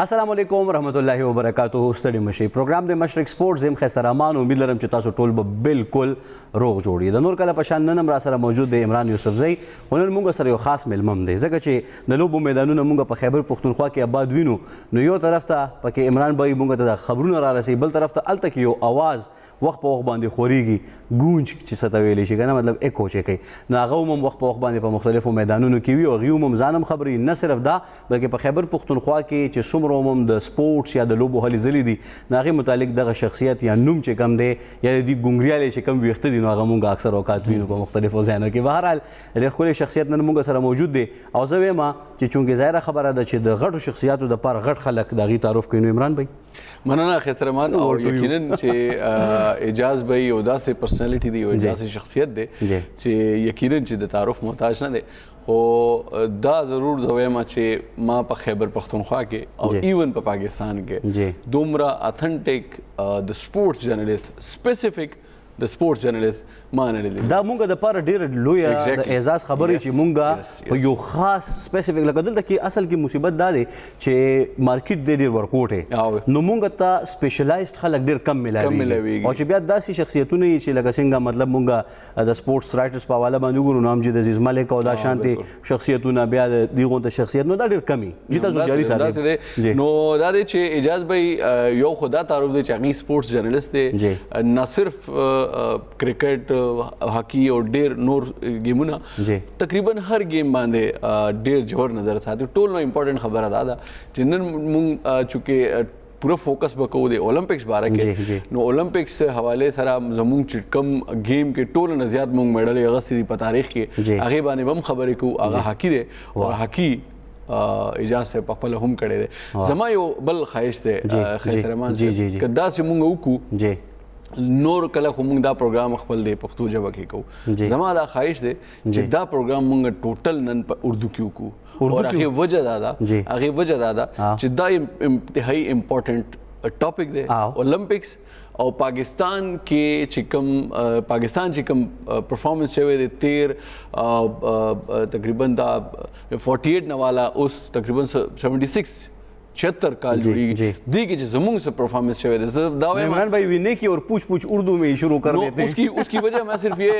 السلام علیکم ورحمۃ اللہ وبرکاتہ. ستړي مشي پروګرام د مشرق سپورټس زم خسته رحمان. امید لرم چې تاسو ټول به بالکل روغ جوړ یې. د نور کله په شان نن هم را سره موجود دی عمران یوسفزی. خو نن موږ سره یو خاص ملمم دی ځکه چې د لوبو میدانونه موږ په خیبر پښتونخوا کې آباد وینو. نو یو طرف ته پکې عمران بھائی موږ ته د خبرونه را رسوي، بل طرف ته هلته کې یو اواز وخت په وخت باندې خورېږي، ګونج چې څه ته ویلی شي که نه، مطلب ایکو چې کوي. نو هغه هم وخت په وخت باندې په مختلفو میدانونو کې وي او هغوی هم ځان هم خبري. نه صرف دا بلکې په خیبر پښتونخوا کې چې څومره هم د سپورټس یا د لوبو هلې ځلې دي نو هغې متعلق دغه شخصیت یا نوم چې کم دی یا د دوی ګونګریالې چې کم ویښته دي نو هغه مونږ اکثر اوقات وینو په مختلفو ځایونو کې. بهرحال ډېر ښکلی شخصیت نن مونږ سره موجود دی او زه وایم چې چونکې ظاهره خبره ده چې د غټو شخصیاتو دپاره غټ خلک د هغې تعارف کوي. نو عمران بھائی مننه خسته رحمان. او یقینا چې اعجاز بھائی یو داسې پرسنالټي دی، یو داسې شخصیت دی چې یقینا چې د تعارف محتاج نه دی. او دا ضرور زه وایم چې ما په خیبر پښتونخوا کې او ایون په پاکستان کې دومره اتھنټک د سپورټس جرنلسټ سپیسیفک د سپورټس جرنلسټ ما نه لیدلی. دا مونږ دپاره ډېره لویه د اعزاز خبرې چې مونږ په یو خاص سپیسیفک لکه دلته کې اصل کې مصیبت دا دی چې مارکیټ دی ډېر ورکوټ دی نو مونږ ته سپیشلایزډ خلک ډېر کم ملاویږي او چې بیا داسې شخصیتونه یي چې لکه څنګه مطلب مونږ د سپورټس رایټرز په حواله باندې وګورو نو امجد عزیز ملک او دا شانتې شخصیتونه بیا د دې غونته شخصیت نو دا ډېر کم وي چې تاسو جاري ساتئ. نو دا دی چې اعجاز بھائی یو خو دا تعارف دی چې هغوی سپورټس جرنلسټ دی، نه صرف کرکټ هاکی او ډیر نور گیمونه تقریبا هر گیم باندې ډیر جوړ نظر ساتي. ټول نو امپورټنٹ خبره دا ده چې نن مونږ چونکې پوره فوکس به کوو د اولمپکس باره کې. نو اولمپکس حواله سره زمونږ چې کم گیم کې ټول نه زیات مونږ میډل اغستې دي په تاریخ کې هغې باندې هم خبرې کوو. هغه هاکی دی او هاکی اجاز صاحب په خپله هم کړی دی. زما یو بل خواهش دی خیسر رحمان صاحب که داسې مونږ وکړو نور کله خو مونږ دا پروګرام خپل دی پښتو ژبه کې کوو. زما دا خواهش دی چې دا پروګرام مونږ ټوټل نن په اردو کې وکړو. اور هغې وجه دا ده چې دا انتهایی امپورټنټ ټاپک دی اولمپکس او پاکستان کې چې کوم پرفارمنس شوی دی تقریباً دا 48 نه والا اوس تقریباً 76 کال جوړیږي دی کې چې زمونږ سے پرفارمنس شوی دی. عمران بھائی وینے کی اور پوچھ اردو میں شروع کر دیتے ہیں. اس کی وجہ میں صرف یہ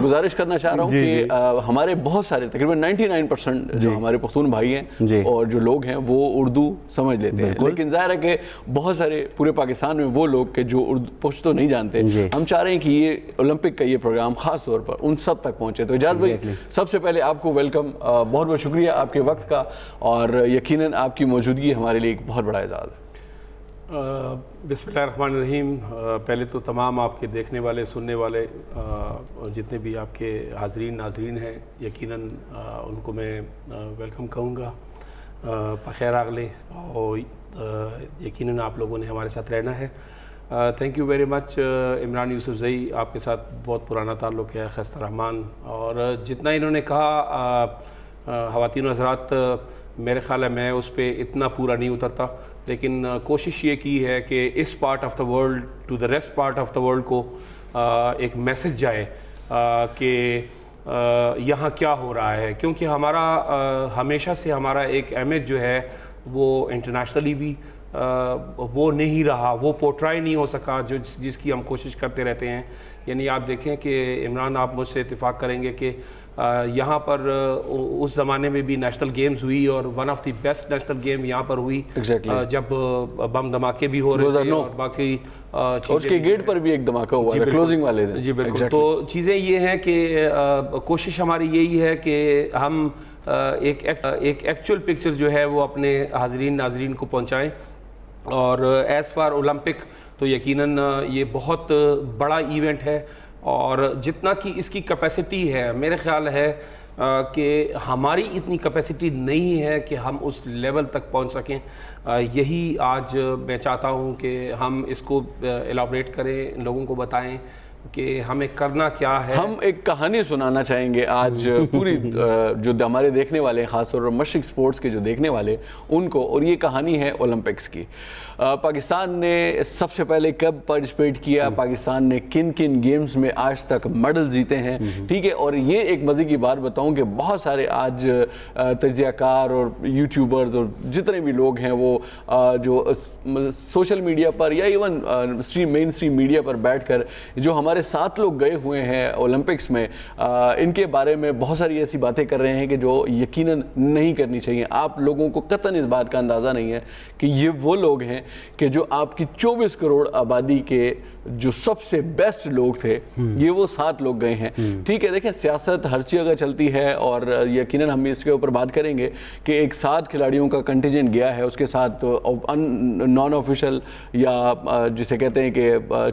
گزارش کرنا چاہ رہا ہوں کہ ہمارے بہت سارے تقریباً 99% جو ہمارے پختون بھائی ہیں اور جو لوگ ہیں وہ اردو سمجھ لیتے ہیں، لیکن ظاہر ہے کہ بہت سارے پورے پاکستان میں وہ لوگ کہ جو اردو پشتو نہیں جانتے. ہم چاہ رہے ہیں کہ یہ اولمپک کا یہ پروگرام خاص طور پر ان سب تک پہنچے. تو اعجاز بھائی سب سے پہلے آپ کو ویلکم، بہت بہت شکریہ آپ کے وقت کا اور یقیناً آپ کی موجودگی ہمارے لیے ایک بہت بڑا اعزاز ہے. بسم اللہ الرحمن الرحیم. پہلے تو تمام آپ کے دیکھنے والے سننے والے جتنے بھی آپ کے حاضرین ناظرین ہیں یقیناً ان کو میں ویلکم کہوں گا. بخیر آگلے اور یقیناً آپ لوگوں نے ہمارے ساتھ رہنا ہے. Thank you very much. Imran Yousafzai آپ کے ساتھ بہت پرانا تعلق ہے، خیسر رحمان، اور جتنا انہوں نے کہا خواتین و حضرات میرے خیال ہے میں اس پہ اتنا پورا نہیں اترتا، لیکن کوشش یہ کی ہے کہ اس part of the world to the rest part of the world کو ایک میسج جائے کہ یہاں کیا ہو رہا ہے. کیونکہ ہمارا ہمیشہ سے ہمارا ایک امیج جو ہے وہ انٹرنیشنلی بھی وہ نہیں رہا، وہ پورٹرائی نہیں ہو سکا جس کی ہم کوشش کرتے رہتے ہیں. یعنی آپ دیکھیں کہ عمران آپ مجھ سے اتفاق کریں گے کہ یہاں پر اس زمانے میں بھی نیشنل گیمز ہوئی اور one of the best national game یہاں پر ہوئی جب بم دھماکے بھی ہو رہے تھے اور باقی اس کے گیٹ پر بھی ایک دھماکہ ہوا تھا کلوزنگ والے دن. جی بالکل. تو چیزیں یہ ہیں کہ کوشش ہماری یہی ہے کہ ہم ایک ایکچوئل پکچر جو ہے وہ اپنے حاضرین ناظرین کو پہنچائیں. اور ایز فار اولمپک تو یقیناً یہ بہت بڑا ایونٹ ہے اور جتنا کہ اس کی کیپیسٹی ہے میرے خیال ہے کہ ہماری اتنی کیپیسٹی نہیں ہے کہ ہم اس لیول تک پہنچ سکیں. یہی آج میں چاہتا ہوں کہ ہم اس کو ایلابریٹ کریں، لوگوں کو بتائیں کہ ہمیں کرنا کیا ہے. ہم ایک کہانی سنانا چاہیں گے آج پوری جو ہمارے دیکھنے والے ہیں، خاص طور پر مشرق سپورٹس کے جو دیکھنے والے ان کو، اور یہ کہانی ہے اولمپکس کی. پاکستان نے سب سے پہلے کب پارٹیسپیٹ کیا، پاکستان نے کن کن گیمز میں آج تک میڈل جیتے ہیں، ٹھیک ہے. اور یہ ایک مزے کی بات بتاؤں کہ بہت سارے آج تجزیہ کار اور یوٹیوبرز اور جتنے بھی لوگ ہیں وہ جو سوشل میڈیا پر یا ایون مین اسٹریم میڈیا پر بیٹھ کر جو ہمارے 7 لوگ گئے ہوئے ہیں اولمپکس میں، ان کے بارے میں بہت ساری ایسی باتیں کر رہے ہیں کہ جو یقیناً نہیں کرنی چاہیے. آپ لوگوں کو قطعاً اس بات کا اندازہ نہیں ہے کہ یہ وہ لوگ ہیں کہ جو آپ کی 24 کروڑ آبادی کے جو سب سے بیسٹ لوگ تھے، یہ وہ 7 لوگ گئے ہیں. ٹھیک ہے، دیکھیں سیاست ہر جگہ چلتی ہے اور یقیناً ہم اس کے اوپر بات کریں گے کہ ایک 7 کھلاڑیوں کا کنٹینجنٹ گیا ہے، اس کے ساتھ نان آفیشیل یا جسے کہتے ہیں کہ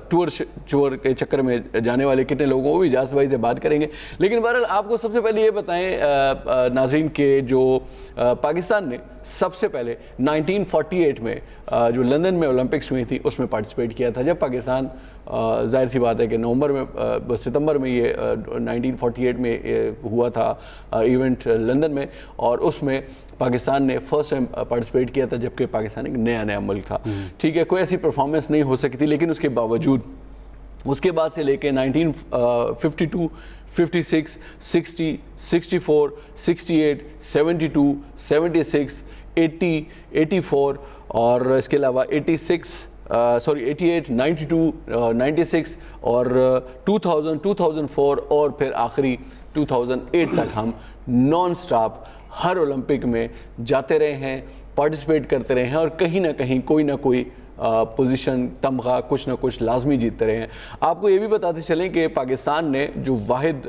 ٹور کے چکر میں جانے والے کتنے لوگوں وہ بھی اجاز بھائی سے بات کریں گے. لیکن بہرحال آپ کو سب سے پہلے یہ بتائیں ناظرین کہ جو پاکستان نے سب سے پہلے 1948 میں جو لندن میں اولمپکس ہوئی تھی اس میں پارٹیسپیٹ کیا تھا. جب پاکستان ظاہر سی بات ہے کہ ستمبر میں یہ 1948 میں ہوا تھا ایونٹ لندن میں، اور اس میں پاکستان نے فرسٹ ٹائم پارٹیسپیٹ کیا تھا جبکہ پاکستان ایک نیا ملک تھا. ٹھیک ہے، کوئی ایسی پرفارمنس نہیں ہو سکی تھی، لیکن اس کے باوجود اس کے بعد سے لے کے 1952 56 60 64 68 72 76 80 84 اور اس کے علاوہ 88 92 96 اور 2000 2004 اور پھر آخری 2008 تک ہم نان سٹاپ ہر اولمپک میں جاتے رہے ہیں، پارٹیسپیٹ کرتے رہے ہیں اور کہیں نہ کہیں کوئی نہ کوئی پوزیشن تمغہ کچھ نہ کچھ لازمی جیتتے رہے ہیں. آپ کو یہ بھی بتاتے چلیں کہ پاکستان نے جو واحد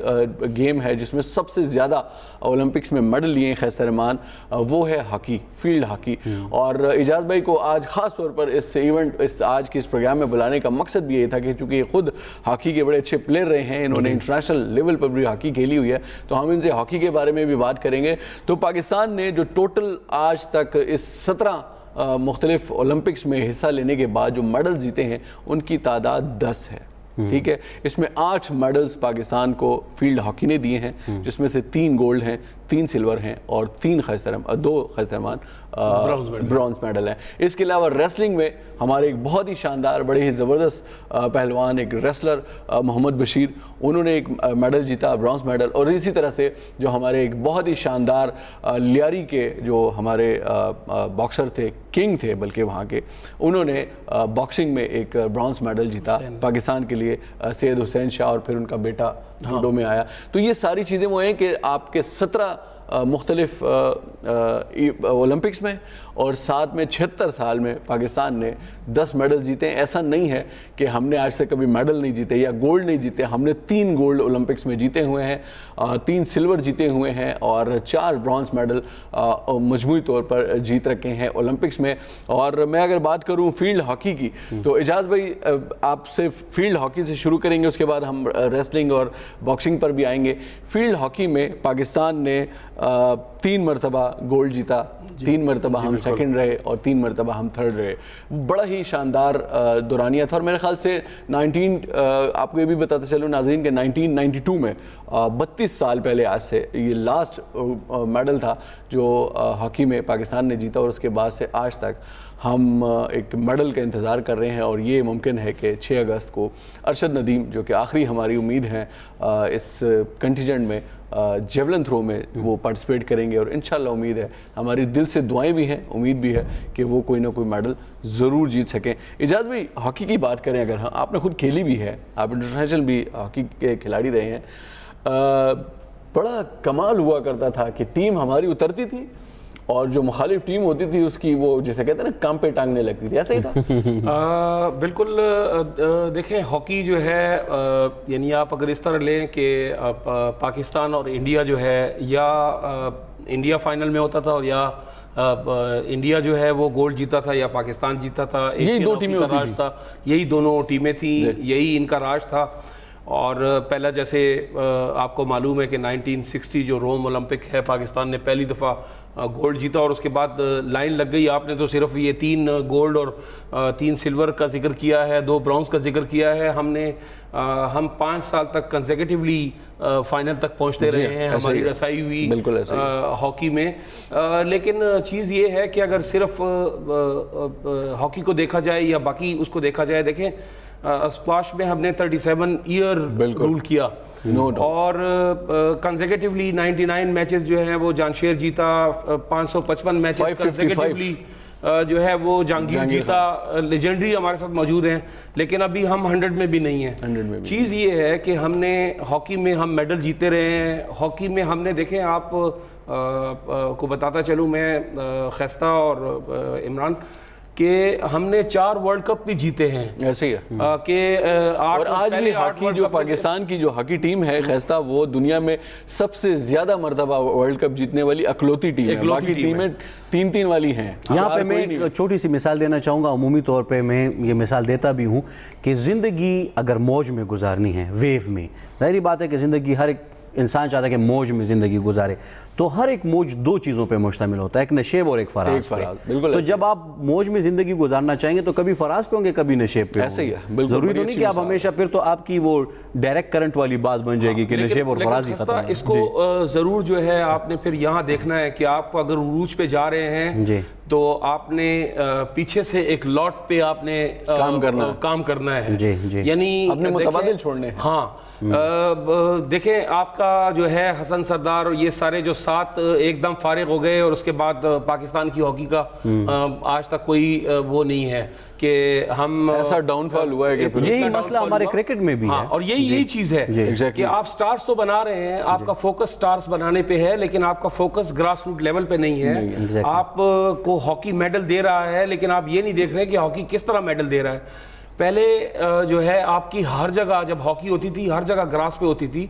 گیم ہے جس میں سب سے زیادہ اولمپکس میں میڈل لیے ہیں خیز رحمان، وہ ہے ہاکی، فیلڈ ہاکی. اور اجاز بھائی کو آج خاص طور پر اس ایونٹ آج کے اس پروگرام میں بلانے کا مقصد بھی یہ تھا کہ چونکہ یہ خود ہاکی کے بڑے اچھے پلیئر رہے ہیں، انہوں نے انٹرنیشنل لیول پر بھی ہاکی کھیلی ہوئی ہے، تو ہم ان سے ہاکی کے بارے میں بھی بات کریں گے. تو پاکستان نے جو ٹوٹل آج تک اس 17 مختلف اولمپکس میں حصہ لینے کے بعد جو میڈل جیتے ہیں ان کی تعداد 10 ہے. ٹھیک ہے، اس میں 8 میڈلز پاکستان کو فیلڈ ہاکی نے دیے ہیں، جس میں سے 3 گولڈ ہیں، 3 سلور ہیں اور 2 خیز رحمان برونز میڈل ہیں. اس کے علاوہ ریسلنگ میں ہمارے ایک بہت ہی شاندار بڑے ہی زبردست پہلوان ایک ریسلر محمد بشیر، انہوں نے ایک میڈل جیتا، برونز میڈل. اور اسی طرح سے جو ہمارے ایک بہت ہی شاندار لیاری کے جو ہمارے باکسر تھے، کنگ تھے بلکہ وہاں کے، انہوں نے باکسنگ میں ایک برونز میڈل جیتا پاکستان کے لیے، سید حسین شاہ، اور پھر ان کا بیٹا جوڈو میں آیا. تو یہ ساری چیزیں وہ ہیں کہ آپ کے 17 مختلف اولمپکس میں اور ساتھ میں 76 سال میں پاکستان نے 10 میڈل جیتے ہیں. ایسا نہیں ہے کہ ہم نے آج تک کبھی میڈل نہیں جیتے یا گولڈ نہیں جیتے، ہم نے 3 گولڈ اولمپکس میں جیتے ہوئے ہیں، 3 سلور جیتے ہوئے ہیں اور 4 برونز میڈل مجموعی طور پر جیت رکھے ہیں اولمپکس میں. اور میں اگر بات کروں فیلڈ ہاکی کی تو اجاز بھائی آپ سے فیلڈ ہاکی سے شروع کریں گے، اس کے بعد ہم ریسلنگ اور باکسنگ پر بھی آئیں گے. فیلڈ ہاکی میں پاکستان نے 3 مرتبہ گولڈ جیتا، 3 مرتبہ ہم سیکنڈ رہے اور 3 مرتبہ ہم تھرڈ رہے. بڑا ہی شاندار دورانیہ تھا. اور میرے خیال سے آپ کو یہ بھی بتاتے چلوں ناظرین کہ 1992 میں 32 سال پہلے آج سے یہ لاسٹ میڈل تھا جو ہاکی میں پاکستان نے جیتا، اور اس کے بعد سے آج تک ہم ایک میڈل کا انتظار کر رہے ہیں. اور یہ ممکن ہے کہ 6 اگست کو ارشد ندیم جو کہ آخری ہماری امید ہیں اس کنٹینجنٹ میں جیولن تھرو میں، وہ پارٹیسپیٹ کریں گے. اور انشاءاللہ امید ہے، ہماری دل سے دعائیں بھی ہیں، امید بھی ہے کہ وہ کوئی نہ کوئی میڈل ضرور جیت سکیں. اجاز بھائی ہاکی کی بات کریں اگر، ہاں آپ نے خود کھیلی بھی ہے، آپ انٹرنیشنل بھی ہاکی کے کھلاڑی رہے ہیں، بڑا کمال ہوا کرتا تھا کہ ٹیم ہماری اترتی تھی اور جو مخالف ٹیم ہوتی تھی اس کی وہ جیسے کہتے ہیں نا کام پہ ٹانگنے لگتی تھی، ایسا ہی تھا؟ بالکل. دیکھیں ہاکی جو ہے یعنی آپ اگر اس طرح لیں کہ پاکستان اور انڈیا جو ہے، یا انڈیا فائنل میں ہوتا تھا اور یا انڈیا جو ہے وہ گولڈ جیتا تھا یا پاکستان جیتا تھا، یہی 2 ٹیمیں ہوتی راج تھا، یہی دونوں ٹیمیں تھیں، یہی ان کا راج تھا. اور پہلا جیسے آپ کو معلوم ہے کہ 1960 جو روم اولمپک ہے، پاکستان نے پہلی دفعہ گولڈ جیتا اور اس کے بعد لائن لگ گئی. آپ نے تو صرف یہ 3 گولڈ اور 3 سلور کا ذکر کیا ہے, 2 برونز کا ذکر کیا ہے. ہم 5 سال تک کنزیکٹیولی فائنل تک پہنچتے رہے ہیں, ہماری رسائی ہوئی ہاکی میں. لیکن چیز یہ ہے کہ اگر صرف ہاکی کو دیکھا جائے یا باقی اس کو دیکھا جائے, دیکھیں اسکواش میں ہم نے 37 ایئر رول کیا اور کنزیکٹیولی 99 میچز جو ہیں وہ جانشیر جیتا, 555 میچز کنزیکٹیولی جو ہے وہ جہانگیر جیتا, لیجنڈری ہمارے ساتھ موجود ہیں. لیکن ابھی ہم 100 میں بھی نہیں ہیں. چیز یہ ہے کہ ہم نے ہاکی میں ہم میڈل جیتے رہے ہیں. ہاکی میں ہم نے دیکھیں, آپ کو بتاتا چلوں میں خیستہ اور عمران, کہ ہم نے 4 ورلڈ کپ بھی جیتے ہیں. ایسے ہی ہے کہ اور آج بھی ہاکی جو پاکستان کی جو ہاکی ٹیم ہے خیستہ, وہ دنیا میں سب سے زیادہ مرتبہ ورلڈ کپ جیتنے والی اکلوتی ٹیم ہے. باقی ٹیمیں 3 والی ہیں. یہاں پہ میں ایک چھوٹی سی مثال دینا چاہوں گا. عمومی طور پہ میں یہ مثال دیتا بھی ہوں کہ زندگی اگر موج میں گزارنی ہے, ویو میں, ظاہری بات ہے کہ زندگی ہر ایک انسان چاہتا ہے کہ موج میں زندگی گزارے, تو ہر ایک موج 2 چیزوں پہ مشتمل ہوتا ہے, ایک نشیب اور ایک فراز پہ. تو جب آپ موج میں زندگی گزارنا چاہیں گے تو کبھی فراز پہ ہوں گے, کبھی نشیب پہ. ایسے ہی ہے, ضروری تو نہیں کہ آپ ہمیشہ, پھر تو آپ کی وہ ڈائریکٹ کرنٹ والی بات بن جائے گی کہ نشیب اور فراز ہی ختم ہے. اس کو ضرور جو ہے آپ نے پھر یہاں دیکھنا ہے کہ آپ اگر عروج پہ جا رہے ہیں تو آپ نے پیچھے سے ایک لاٹ پہ آپ نے کام کرنا ہے, یعنی اپنے متبادل چھوڑنے. ہاں دیکھیں, آپ کا جو ہے حسن سردار اور یہ سارے جو 7 ایک دم فارغ ہو گئے, اور اس کے بعد پاکستان کی ہاکی کا آج تک کوئی وہ نہیں ہے کہ ہم ایسا ڈاؤن فال ہوا ہے کہ یہی مسئلہ ہمارے کرکٹ میں بھی ہے. اور یہی چیز ہے کہ آپ سٹارز تو بنا رہے ہیں, آپ کا فوکس سٹارز بنانے پہ ہے, لیکن آپ کا فوکس گراس روٹ لیول پہ نہیں ہے. آپ کو ہاکی میڈل دے رہا ہے, لیکن آپ یہ نہیں دیکھ رہے کہ ہاکی کس طرح میڈل دے رہا ہے. پہلے جو ہے آپ کی ہر جگہ جب ہاکی ہوتی تھی ہر جگہ گراس پہ ہوتی تھی.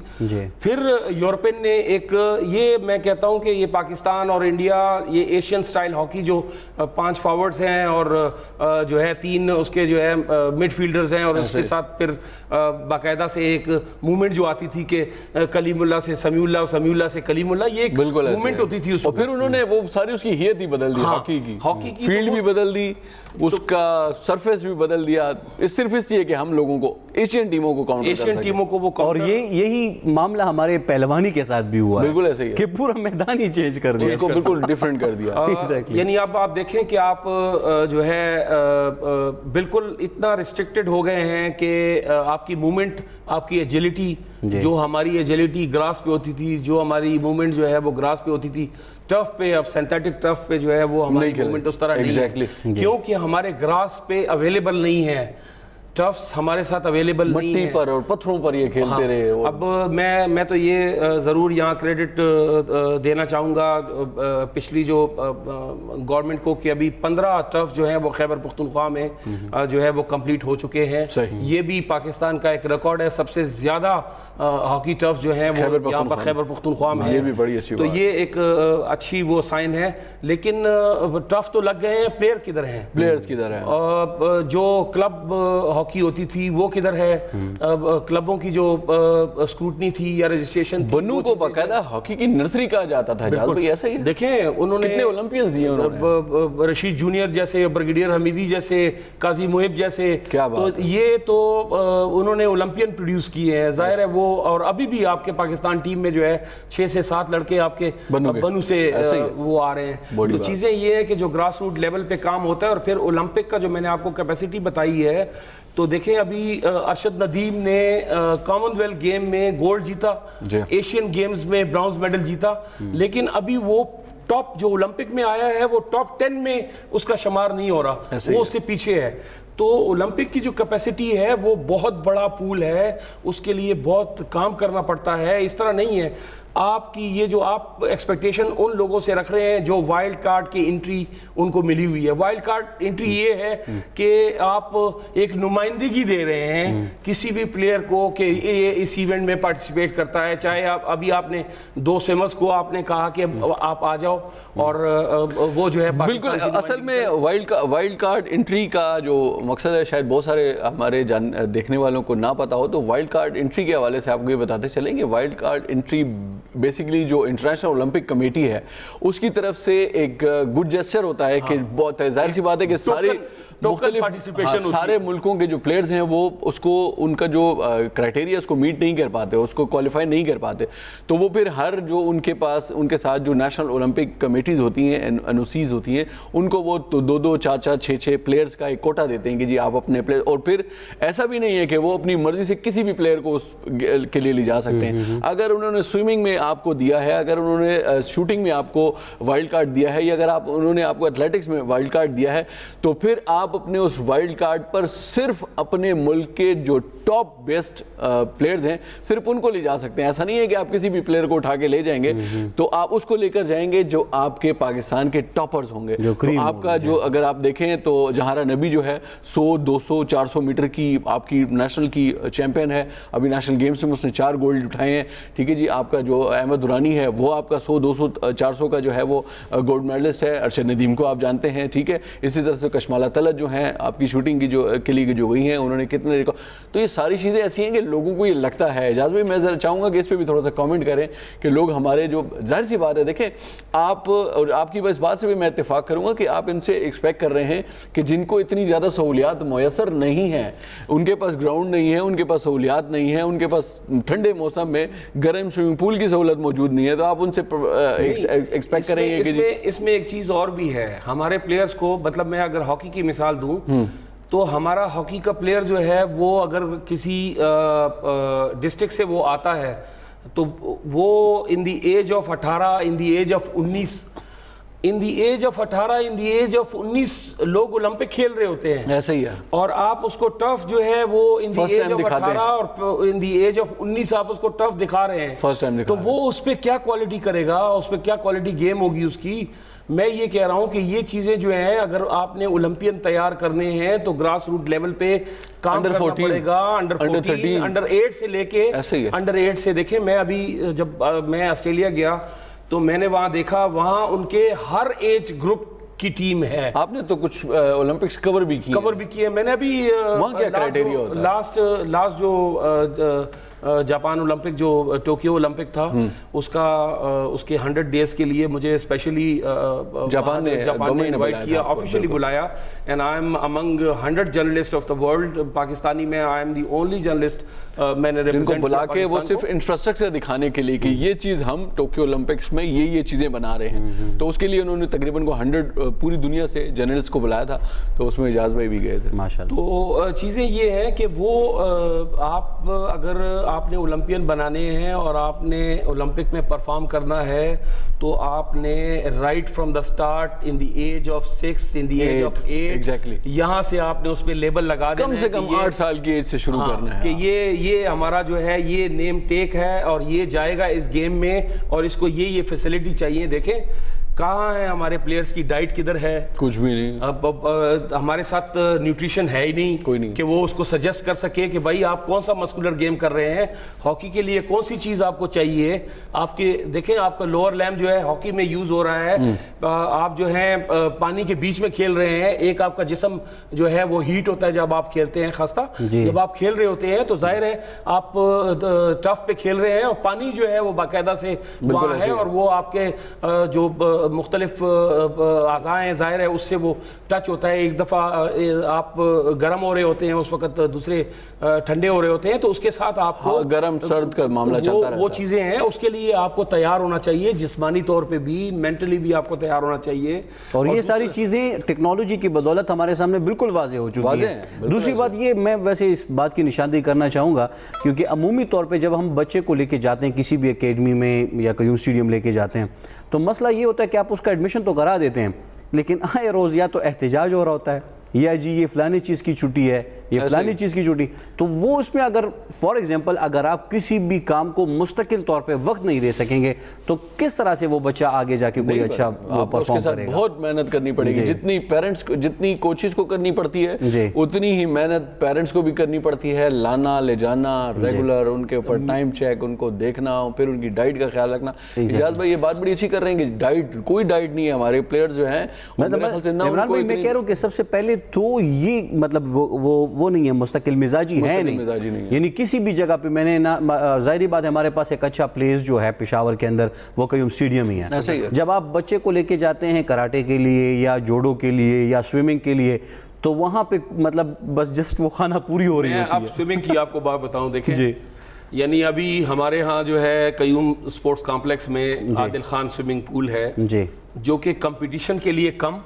پھر یورپین نے ایک, یہ میں کہتا ہوں کہ یہ پاکستان اور انڈیا, یہ ایشین سٹائل ہاکی جو 5 فارورڈز ہیں اور جو ہے 3 اس کے جو ہے مڈ فیلڈرز ہیں, اور اس کے ساتھ پھر باقاعدہ سے ایک موومنٹ جو آتی تھی کہ کلیم اللہ سے سمیع اللہ, سمیع اللہ سے کلیم اللہ, یہ ایک موومنٹ ہوتی تھی. اور پھر انہوں نے وہ ساری اس کی ہیت ہی بدل دی, ہاکی کی فیلڈ بھی بدل دی, اس کا سرفیس بھی بدل دیا. صرف اس لیے کہ ہم لوگوں کو ایشین ٹیموں کو کاؤنٹر کر سکیں. ایشین ٹیموں کو وہ اور یہی معاملہ ہمارے پہلوانی کے ساتھ بھی ہوا ہے. بالکل ایسے ہی ہے کہ پورا میدان ہی چینج کر دیا, اس کو بالکل ڈیفرنٹ کر دیا. یعنی اب آپ دیکھیں کہ آپ جو ہے بالکل اتنا ریسٹرکٹڈ ہو گئے ہیں کہ آپ کی موومنٹ, آپ کی ایجیلٹی, جو ہماری ایجیلٹی گراس پہ ہوتی تھی, جو ہماری موومنٹ جو ہے وہ گراس پہ ہوتی تھی, ٹرف پہ, اب سینتھیٹک ٹرف پہ جو ہے وہ ہماری موومنٹ اس طرح نہیں ہے, کیونکہ ہمارے گراس پہ اویلیبل نہیں ہے. ٹرفس ہمارے ساتھ اویلیبل نہیں ہے, مٹی پر اور پتھروں پر یہ کھیلتے رہے. اب میں تو یہ ضرور یہاں کریڈٹ دینا چاہوں گا پچھلی جو گورنمنٹ کو کہ ابھی 15 ٹرف جو ہیں وہ خیبر پختونخوا میں جو ہے وہ کمپلیٹ ہو چکے ہیں. یہ بھی پاکستان کا ایک ریکارڈ ہے, سب سے زیادہ ہاکی ٹرف جو ہیں وہ یہاں پر خیبر پختونخوا میں. یہ بھی بڑی اچھی بات, تو یہ ایک اچھی وہ سائن ہے. لیکن ٹرف تو لگ گئے ہیں, پلیئر کدھر ہیں, پلیئرز کدھر ہیں, جو کلب ہاکی ہوتی تھی وہ کدھر ہے, کلبوں کی جو اسکروٹنی تھی یا رجسٹریشن تھی. بنو کو باقاعدہ ہاکی کی نرسری کہا جاتا تھا. جاز بھائی ایسا ہی ہے, دیکھیں انہوں نے کتنے اولمپئنز دیے انہوں نے, رشید جونیئر جیسے, بریگیڈیئر حمیدی جیسے, قاضی محب جیسے. تو یہ تو انہوں نے اولمپئن پروڈیوس کیے ہیں, ظاہر ہے وہ. اور ابھی بھی آپ کے پاکستان ٹیم میں جو ہے 6 سے 7 لڑکے آپ کے بنو سے وہ آ رہے ہیں. تو چیزیں یہ ہے کہ جو گراس روٹ لیول پہ کام ہوتا ہے. اور پھر اولمپک کا جو میں نے آپ کو کیپیسٹی بتائی ہے, تو دیکھیں ابھی ارشد ندیم نے کامن ویلتھ گیم میں گولڈ جیتا, ایشین گیمز میں برونز میڈل جیتا, لیکن ابھی وہ ٹاپ جو اولمپک میں آیا ہے وہ ٹاپ 10 میں اس کا شمار نہیں ہو رہا, وہ اس سے پیچھے ہے. تو اولمپک کی جو کیپیسٹی ہے وہ بہت بڑا پول ہے, اس کے لیے بہت کام کرنا پڑتا ہے. اس طرح نہیں ہے آپ کی یہ جو آپ ایکسپیکٹیشن ان لوگوں سے رکھ رہے ہیں جو وائلڈ کارڈ کی انٹری ان کو ملی ہوئی ہے. وائلڈ کارڈ انٹری یہ ہے کہ آپ ایک نمائندگی دے رہے ہیں کسی بھی پلیئر کو کہ یہ اس ایونٹ میں پارٹیسپیٹ کرتا ہے. چاہے ابھی آپ نے 2 سوئمرز کو آپ نے کہا کہ آپ آ جاؤ, اور وہ جو ہے بالکل اصل میں وائلڈ کارڈ انٹری کا جو مقصد ہے, شاید بہت سارے ہمارے دیکھنے والوں کو نہ پتا ہو, تو وائلڈ کارڈ انٹری کے حوالے سے آپ کو یہ بتاتے چلیں کہ وائلڈ کارڈ انٹری بیسیکلی جو انٹرنیشنل اولمپک کمیٹی ہے اس کی طرف سے ایک گڈ جیسچر ہوتا ہے کہ بہت ظاہر سی بات ہے کہ سارے ملکوں کے جو پلیئرز ہیں وہ اس کو ان کا جو کرائٹیریا اس کو میٹ نہیں کر پاتے, اس کو کوالیفائی نہیں کر پاتے, تو وہ پھر ہر جو ان کے پاس ان کے ساتھ جو نیشنل اولمپک کمیٹیز ہوتی ہیں, این او سیز ہوتی ہیں, ان کو وہ 2-2, 4-4, 6-6 پلیئرز کا ایک کوٹا دیتے ہیں کہ جی آپ اپنے پلیئر, اور پھر ایسا بھی نہیں ہے کہ وہ اپنی مرضی سے کسی بھی پلیئر کو اس کے لیے لے جا سکتے ہیں. اگر انہوں نے سوئمنگ میں آپ کو دیا ہے, اگر انہوں نے شوٹنگ میں آپ کو وائلڈ کارڈ دیا ہے, یا اگر انہوں نے آپ کو ایتھلیٹکس میں وائلڈ کارڈ دیا ہے, تو پھر آپ اپنے اس وائلڈ کارڈ پر صرف اپنے ملک کے جو ٹاپ بیسٹ پلیئرز ہیں صرف ان کو لے جا سکتے ہیں. ایسا نہیں ہے کہ آپ کسی بھی پلیئر کو اٹھا کے لے جائیں گے, تو آپ اس کو لے کر جائیں گے جو آپ کے پاکستان کے ٹاپرز ہوں گے. آپ کا جو اگر آپ دیکھیں تو جہارا نبی جو ہے 100, 200, 400 میٹر کی آپ کی نیشنل کی چیمپئن ہے, ابھی نیشنل گیمز میں اس نے 4 گولڈ اٹھائے ہیں. ٹھیک ہے جی, آپ کا جو احمد دورانی ہے وہ آپ کا 100, 200, 400 کا جو ہے وہ گولڈ میڈلسٹ ہے. ارشد ندیم کو آپ جانتے ہیں, ٹھیک ہے. اسی طرح سے کشمالہ طلعت جو ہیں آپ کی شوٹنگ کی جو کے لیے جو گئی ہیں, انہوں نے کتنے ریکارڈ. تو یہ ساری چیزیں ایسی ہیں کہ لوگوں کو یہ لگتا ہے. اعجاز بھائی میں ذرا چاہوں گا کہ اس پہ بھی تھوڑا سا کامنٹ کریں کہ لوگ ہمارے جو ظاہر سی بات ہے, دیکھیں آپ اور آپ کی اس بات سے بھی میں اتفاق کروں گا کہ آپ ان سے ایکسپیکٹ کر رہے ہیں کہ جن کو اتنی زیادہ سہولیات میسر نہیں ہیں, ان کے پاس گراؤنڈ نہیں ہے, ان کے پاس سہولیات نہیں ہیں, ان کے پاس ٹھنڈے موسم میں گرم سوئمنگ پول کی سہولت موجود نہیں ہے, تو آپ ان سے ایکسپیکٹ کریں گے کہ اس میں ایک چیز اور بھی ہے. ہمارے پلیئرز کو, مطلب میں اگر ہاکی کی مثال دوں تو ہمارا ہاکی کا پلیئر جو ہے وہ اگر کسی ڈسٹرکٹ سے وہ آتا ہے تو وہ in the age of 18, in the age of 19, in the age of 18, in the age of 19 لوگ اولمپک کھیل رہے ہوتے ہیں. ایسا ہی ہے. اور آپ اس کو ٹف جو ہے وہ ان دی ایج آف 18 اور ان دی ایج آف 19 آپ اس کو ٹف دکھا رہے ہیں, تو وہ اس پہ کیا کوالٹی کرے گا, اس پہ کیا کوالٹی گیم ہوگی اس کی. میں یہ کہہ رہا ہوں کہ یہ چیزیں جو ہیں اگر آپ نے اولمپین تیار کرنے ہیں تو گراس روٹ لیول پہ کام کرنا پڑے گا. انڈر 14, انڈر 8 سے لے کے انڈر 8 سے. دیکھیں میں ابھی جب میں آسٹریلیا گیا تو میں نے وہاں دیکھا, وہاں ان کے ہر ایج گروپ کی ٹیم ہے. آپ نے تو کچھ اولمپکس کور بھی کیے. میں نے ابھی لاسٹ جو جاپان اولمپک جو ٹوکیو اولمپک تھا اس کے 100 ڈیز کے لیے مجھے اسپیشلی جاپان نے انوائٹ کیا, آفیشلی بلایا. And I am among 100 journalist of the world. Pakistani میں I am the only journalist میں نے جن کو بلا کے وہ صرف انفراسٹرکچر دکھانے کے لیے کہ یہ چیز ہم ٹوکیو اولمپکس میں یہ چیزیں بنا رہے ہیں, تو اس کے لیے انہوں نے تقریباً کو 100 پوری دنیا سے جرنلسٹ کو بلایا تھا, تو اس میں اعجاز بھائی بھی گئے تھے. ماشاءاللہ. تو چیزیں یہ ہیں کہ وہ آپ اگر آپ نے اولمپین بنانے ہیں اور آپ نے اولمپک میں پرفارم کرنا ہے تو آپ نے right from the start in the age of 6, in the age of 8 یہاں سے آپ نے اس پہ لیبل لگا دینا, کم سے کم 8 سال کی ایج سے شروع کرنا ہے کہ یہ ہمارا جو ہے یہ نیم ٹیک ہے اور یہ جائے گا اس گیم میں, اور اس کو یہ فیسلٹی چاہیے. دیکھیں کہاں ہے ہمارے پلیئرز کی ڈائٹ کدھر ہے, کچھ بھی نہیں. اب ہمارے ساتھ نیوٹریشن ہے ہی نہیں, کوئی نہیں کہ وہ اس کو سجیسٹ کر سکے کہ بھائی آپ کون سا مسکولر گیم کر رہے ہیں, ہاکی کے لیے کون سی چیز آپ کو چاہیے. آپ کے دیکھیں آپ کا لوور لیمب جو ہے ہاکی میں یوز ہو رہا ہے, آپ جو ہیں پانی کے بیچ میں کھیل رہے ہیں, ایک آپ کا جسم جو ہے وہ ہیٹ ہوتا ہے جب آپ کھیلتے ہیں خستہ, جب آپ کھیل رہے ہوتے ہیں تو ظاہر ہے آپ ٹف پہ کھیل رہے ہیں اور پانی جو ہے وہ باقاعدہ سے وہاں ہے, اور وہ آپ کے جو مختلف اعضاء ہیں ظاہر ہے اس سے وہ ٹچ ہوتا ہے. ایک دفعہ آپ گرم ہو رہے ہوتے ہیں, اس وقت دوسرے ٹھنڈے ہو رہے ہوتے ہیں, تو اس کے ساتھ آپ کو گرم سرد کا معاملہ چلتا رہتا ہے. وہ چیزیں ہیں, اس کے لیے آپ کو تیار ہونا چاہیے, جسمانی طور پہ بھی, مینٹلی بھی آپ کو تیار ہونا چاہیے. اور یہ ساری چیزیں ٹیکنالوجی کی بدولت ہمارے سامنے بالکل واضح ہو چکی ہیں. دوسری بات یہ میں ویسے اس بات کی نشاندہی کرنا چاہوں گا کیونکہ عمومی طور پہ جب ہم بچے کو لے کے جاتے ہیں کسی بھی اکیڈمی میں یا کیوں اسٹیڈیم لے کے جاتے ہیں تو مسئلہ یہ ہوتا ہے کہ آپ اس کا ایڈمیشن تو کرا دیتے ہیں, لیکن آئے روز یا تو احتجاج ہو رہا ہوتا ہے یا جی یہ فلانی چیز کی چھٹی ہے, یہ فلانی چیز کی چھٹی, تو وہ اس میں اگر فار ایگزامپل اگر آپ کسی بھی کام کو مستقل طور پہ وقت نہیں دے سکیں گے تو کس طرح سے وہ بچہ آگے جا کے کوئی اچھا پرفارم کرے گا. بہت محنت کرنی پڑے گی, جتنی پیرنٹس جتنی کوچز کو کرنی پڑتی ہے اتنی ہی محنت پیرنٹس کو بھی کرنی پڑتی ہے. لانا لے جانا ریگولر, ان کے اوپر ٹائم چیک, ان کو دیکھنا, پھر ان کی ڈائٹ کا خیال رکھنا. اجاز بھائی یہ بات بڑی اچھی کر رہے ہیں کہ ڈائٹ, کوئی ڈائٹ نہیں ہے ہمارے پلیئرز جو ہیں. عمران بھائی میں کہہ رہا ہوں کہ سب سے پہلے تو یہ مطلب وہ نہیں ہے, مستقل مزاجی ہے نہیں. یعنی کسی بھی جگہ پہ میں نے ظاہری بات ہے ہمارے پاس ایک اچھا پلیس جو ہے پشاور کے اندر وہ قیوم اسٹیڈیم ہی ہے. جب آپ بچے کو لے کے جاتے ہیں کراٹے کے لیے یا جوڈو کے لیے یا سوئمنگ کے لیے تو وہاں پہ مطلب بس جسٹ وہ خانہ پوری ہو رہی ہوتی ہے. اب سوئمنگ کی آپ کو بات بتاؤں دیکھیں یعنی ابھی ہمارے ہاں جو ہے قیوم اسپورٹس کمپلیکس میں عادل خان سوئمنگ پول ہے جو کہ کمپٹیشن کے لیے کم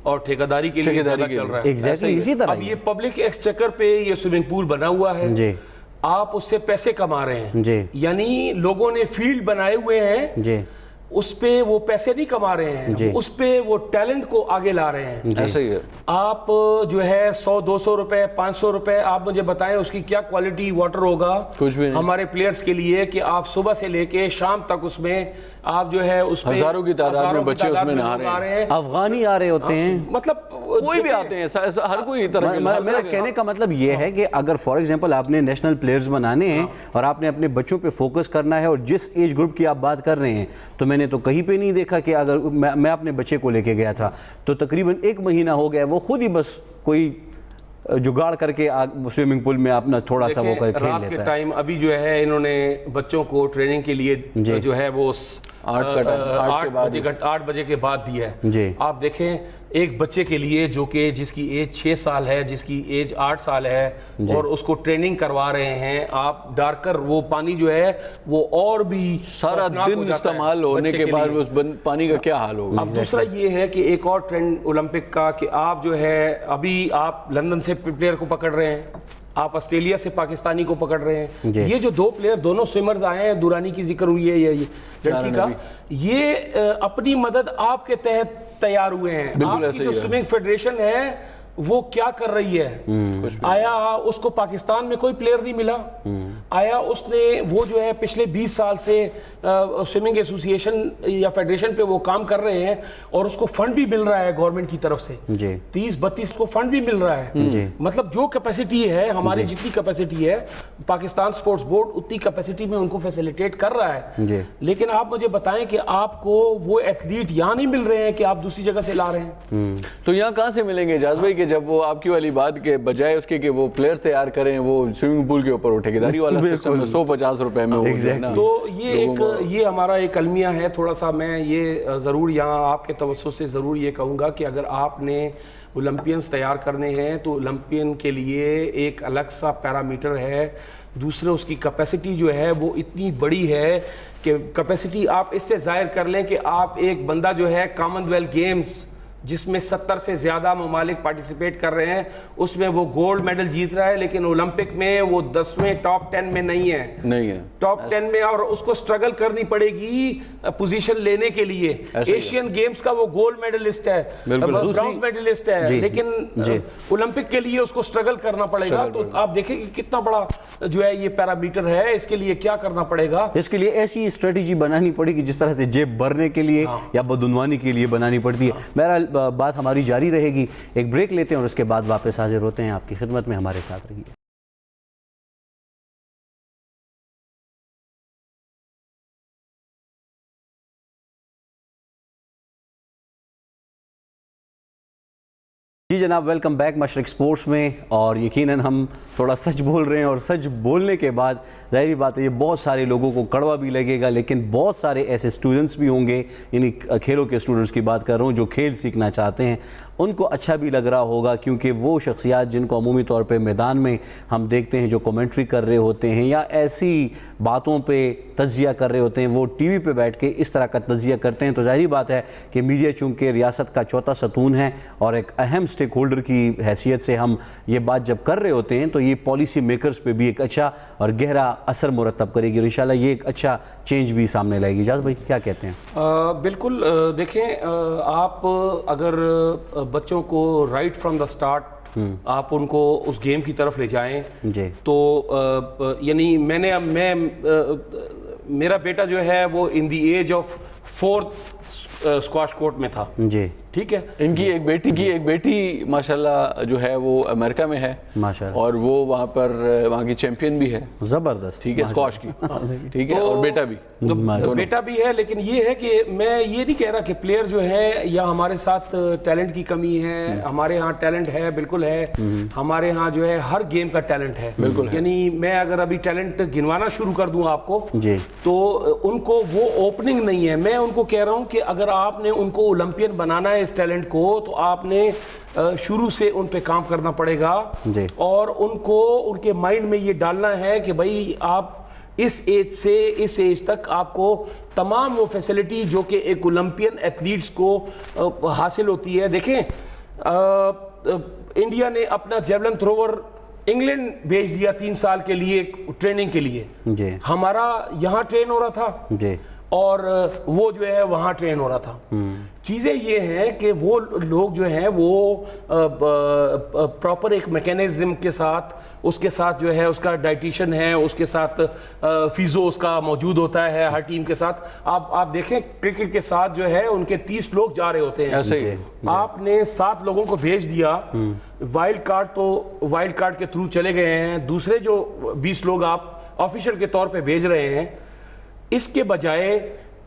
اور ٹھیکیداری کے لیے زیادہ چل رہا ہے. ایگزیکٹلی اسی طرح اب یہ پبلک ایکسچیکر پہ یہ سوئمنگ پول بنا ہوا ہے, آپ اس سے پیسے کما رہے ہیں, یعنی لوگوں نے فیلڈ بنائے ہوئے ہیں, اس پہ وہ پیسے نہیں کما رہے ہیں, اس پہ وہ ٹیلنٹ کو آگے لا رہے ہیں. آپ جو ہے 100-200 روپے 500 روپے آپ مجھے بتائیں اس کی کیا کوالٹی واٹر ہوگا ہمارے پلیئرز کے لیے کہ آپ صبح سے لے کے شام تک اس میں آپ جو ہے اس پہ ہزاروں کی تعداد میں بچے اس میں نہا رہے ہیں, افغانی آ رہے ہوتے ہیں, مطلب کوئی بھی آتے ہیں, ہر کوئی طرح. میرا کہنے کا مطلب یہ ہے کہ اگر فار ایگزامپل آپ نے نیشنل پلیئرز بنانے ہیں اور آپ نے اپنے بچوں پہ فوکس کرنا ہے اور جس ایج گروپ کی آپ بات کر رہے ہیں تو میں نے تو کہیں پہ نہیں دیکھا کہ اگر میں اپنے بچے کو لے کے گیا تھا تو تقریباً 1 مہینہ ہو گیا وہ خود ہی بس کوئی جگاڑ کر کے سوئمنگ پول میں اپنا تھوڑا سا وہ کر کھیل لیتا ہے. رات کے ٹائم ابھی جو ہے انہوں نے بچوں کو ٹریننگ کے لیے جو ہے وہ 8 بجے کے بعد دیا ہے. آپ دیکھیں ایک بچے کے لیے جو کہ جس کی ایج 6 سال ہے, جس کی ایج 8 سال ہے اور اس کو ٹریننگ کروا رہے ہیں, آپ ڈال کر وہ پانی جو ہے وہ اور بھی سارا دن استعمال ہونے کے بعد اس پانی کا کیا حال ہوگا. اب دوسرا یہ ہے کہ ایک اور ٹرینڈ اولمپک کا کہ آپ جو ہے ابھی آپ لندن سے پلیئر کو پکڑ رہے ہیں, آپ آسٹریلیا سے پاکستانی کو پکڑ رہے ہیں. یہ جو 2 پلیئر دونوں سوئمرز آئے ہیں, دورانی کی ذکر ہوئی ہے یہ لڑکی کا, یہ اپنی مدد آپ کے تحت تیار ہوئے ہیں. آپ کی جو سوئمنگ فیڈریشن ہے وہ کیا کر رہی ہے, آیا اس کو پاکستان میں کوئی پلیئر نہیں ملا, آیا اس نے وہ جو ہے پچھلے 20 سال سے سوئمنگ ایسوسی ایشن یا فیڈریشن پہ وہ کام کر رہے ہیں اور اس کو فنڈ بھی مل رہا ہے گورنمنٹ کی طرف سے, 30-32 کو فنڈ بھی مل رہا ہے. مطلب جو کیپیسٹی ہے ہماری جتنی کیپیسٹی ہے پاکستان سپورٹس بورڈ اتنی کیپیسٹی میں ان کو فیسیلیٹیٹ کر رہا ہے. لیکن آپ مجھے بتائیں کہ آپ کو وہ ایتھلیٹ یہاں نہیں مل رہے ہیں کہ آپ دوسری جگہ سے لا رہے ہیں, تو یہاں کہاں سے ملیں گے اعجاز بھائی کہ جب وہ آپ کی والی بات کے بجائے اس کے کہ وہ پلیئر تیار کریں وہ سوئمنگ پول کے اوپر ٹھیکیداری والا سسٹم میں 150 روپے میں ہو جائے نا. تو یہ ہمارا ایک المیہ ہے تھوڑا سا. میں یہ ضرور یہاں آپ کے توسط سے ضرور یہ کہوں گا کہ اگر آپ نے اولمپئنز تیار کرنے ہیں تو اولمپئن کے لیے ایک الگ سا پیرامیٹر ہے. دوسرے اس کی کیپیسٹی جو ہے وہ اتنی بڑی ہے کہ کیپیسٹی آپ اس سے ظاہر کر لیں کہ آپ ایک بندہ جو ہے کامن ویلتھ گیمز جس میں 70 سے زیادہ ممالک پارٹیسپیٹ کر رہے ہیں اس میں وہ گولڈ میڈل جیت رہا ہے, لیکن اولمپک میں وہ 10ویں ٹاپ 10 میں نہیں ہے ٹاپ 10 میں, اور اس کو سٹرگل کرنی پڑے گی پوزیشن لینے کے لیے. ایشین گیمز کا وہ گولڈ میڈلسٹ ہے, برونز میڈلسٹ ہے, لیکن اولمپک کے لیے اس کو سٹرگل کرنا پڑے گا. تو آپ دیکھیں کہ کتنا بڑا جو ہے یہ پیرامیٹر ہے, اس کے لیے کیا کرنا پڑے گا. اس کے لیے ایسی اسٹریٹجی بنانی پڑے گی جس طرح سے جیب بھرنے کے لیے یا بدعنوانی کے لیے بنانی پڑتی ہے. بہرحال بات ہماری جاری رہے گی, ایک بریک لیتے ہیں اور اس کے بعد واپس حاضر ہوتے ہیں آپ کی خدمت میں. ہمارے ساتھ رہیے. جی جناب, ویلکم بیک مشرق سپورٹس میں. اور یقیناً ہم تھوڑا سچ بول رہے ہیں اور سچ بولنے کے بعد ظاہری بات ہے یہ بہت سارے لوگوں کو کڑوا بھی لگے گا, لیکن بہت سارے ایسے اسٹوڈنٹس بھی ہوں گے, یعنی کھیلوں کے اسٹوڈنٹس کی بات کر رہا ہوں, جو کھیل سیکھنا چاہتے ہیں, ان کو اچھا بھی لگ رہا ہوگا کیونکہ وہ شخصیات جن کو عمومی طور پہ میدان میں ہم دیکھتے ہیں جو کومنٹری کر رہے ہوتے ہیں یا ایسی باتوں پہ تجزیہ کر رہے ہوتے ہیں, وہ ٹی وی پہ بیٹھ کے اس طرح کا تجزیہ کرتے ہیں. تو ظاہری بات ہے کہ میڈیا چونکہ ریاست کا چوتھا ستون ہے اور ایک اہم سٹیک ہولڈر کی حیثیت سے ہم یہ بات جب کر رہے ہوتے ہیں تو یہ پالیسی میکرز پہ بھی ایک اچھا اور گہرا اثر مرتب کرے گی اور انشاءاللہ یہ ایک اچھا چینج بھی سامنے لائے گی. اجاز بھائی کیا کہتے ہیں؟ بالکل, دیکھیں آپ اگر بچوں کو رائٹ فرام دا سٹارٹ آپ ان کو اس گیم کی طرف لے جائیں تو یعنی میرا بیٹا جو ہے وہ in the age of 4th squash court میں تھا. ٹھیک ہے. ان کی ایک بیٹی ماشاءاللہ جو ہے وہ امریکہ میں ہے ماشاءاللہ, اور وہ وہاں کی چیمپئن بھی ہے, زبردست, ٹھیک ہے, اسکواش کی, ٹھیک ہے, اور بیٹا بھی ہے. لیکن یہ ہے کہ میں یہ نہیں کہہ رہا کہ پلیئر جو ہے یا ہمارے ساتھ ٹیلنٹ کی کمی ہے. ہمارے ہاں ٹیلنٹ ہے, بالکل ہے. ہمارے ہاں جو ہے ہر گیم کا ٹیلنٹ ہے, بالکل. یعنی میں اگر ابھی ٹیلنٹ گنوانا شروع کر دوں آپ کو تو ان کو وہ اوپننگ نہیں ہے. میں ان کو کہہ رہا ہوں کہ اگر آپ نے ان کو اولمپئن بنانا ہے اس ٹیلنٹ کو, تو آپ نے شروع سے ان پہ کام کرنا پڑے گا, اور ان کو ان کے مائنڈ میں یہ ڈالنا ہے کہ بھائی آپ اس ایج سے اس ایج تک آپ کو تمام وہ فیسلٹی جو کہ ایک اولمپئن ایتھلیٹس کو حاصل ہوتی ہے. دیکھیں انڈیا نے اپنا جیولن تھروور انگلینڈ بھیج دیا 3 سال کے لیے ٹریننگ کے لیے. ہمارا یہاں ٹرین ہو رہا تھا اور وہ جو ہے وہاں ٹرین ہو رہا تھا. چیزیں یہ ہیں کہ وہ لوگ جو ہیں وہ پراپر ایک میکینزم کے ساتھ, اس کے ساتھ جو ہے اس کا ڈائٹیشن ہے, اس کے ساتھ فیزو اس کا موجود ہوتا ہے ہر ٹیم کے ساتھ. آپ دیکھیں کرکٹ کے ساتھ جو ہے ان کے 30 لوگ جا رہے ہوتے ہیں. آپ نے 7 لوگوں کو بھیج دیا, وائلڈ کارڈ تو وائلڈ کارڈ کے تھرو چلے گئے ہیں, دوسرے جو 20 لوگ آپ آفیشیل کے طور پہ بھیج رہے ہیں. اس کے بجائے,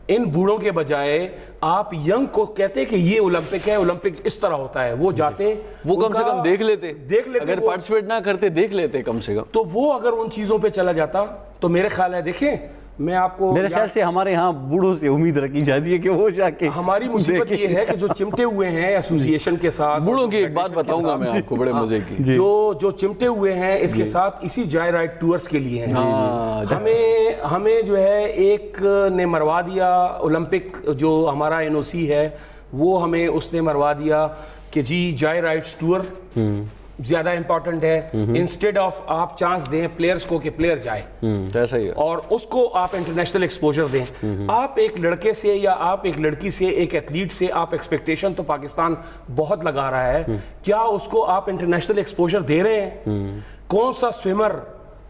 ان بوڑھوں کے بجائے آپ ینگ کو کہتے کہ یہ اولمپک ہے, اولمپک اس طرح ہوتا ہے, وہ جاتے, وہ کم سے کم دیکھ لیتے, اگر پارٹیسپیٹ نہ کرتے دیکھ لیتے کم سے کم. تو وہ اگر ان چیزوں پہ چلا جاتا تو میرے خیال ہے, دیکھیں میں آپ کو, میرے خیال سے ہمارے ہاں بوڑھوں سے امید رکھی جاتی ہے کہ وہ جا کے, ہماری مصیبت یہ ہے کہ جو چمٹے ہوئے ہیں ایسوسیشن کے ساتھ, بوڑھوں کی ایک بات بتاؤں گا میں آپ کو بڑے مزے کی, جو چمٹے ہوئے ہیں اس کے ساتھ اسی جائے رائڈ ٹورز کے لیے ہیں. ہمیں جو ہے ایک نے مروا دیا اولمپک, جو ہمارا NOC ہے وہ ہمیں اس نے مروا دیا کہ جی جائے رائڈز ٹور زیادہ امپورٹنٹ ہے, انسٹیڈ آف آپ چانس دیں پلیئرز کو کہ پلیئر جائے, ایسا ہی ہے, اور اس کو آپ انٹرنیشنل ایکسپوجر دیں. آپ ایک لڑکے سے یا آپ ایک لڑکی سے, ایک ایتھلیٹ سے آپ ایکسپیکٹیشن تو پاکستان بہت لگا رہا ہے, کیا اس کو آپ انٹرنیشنل ایکسپوجر دے رہے ہیں؟ کون سا سوئمر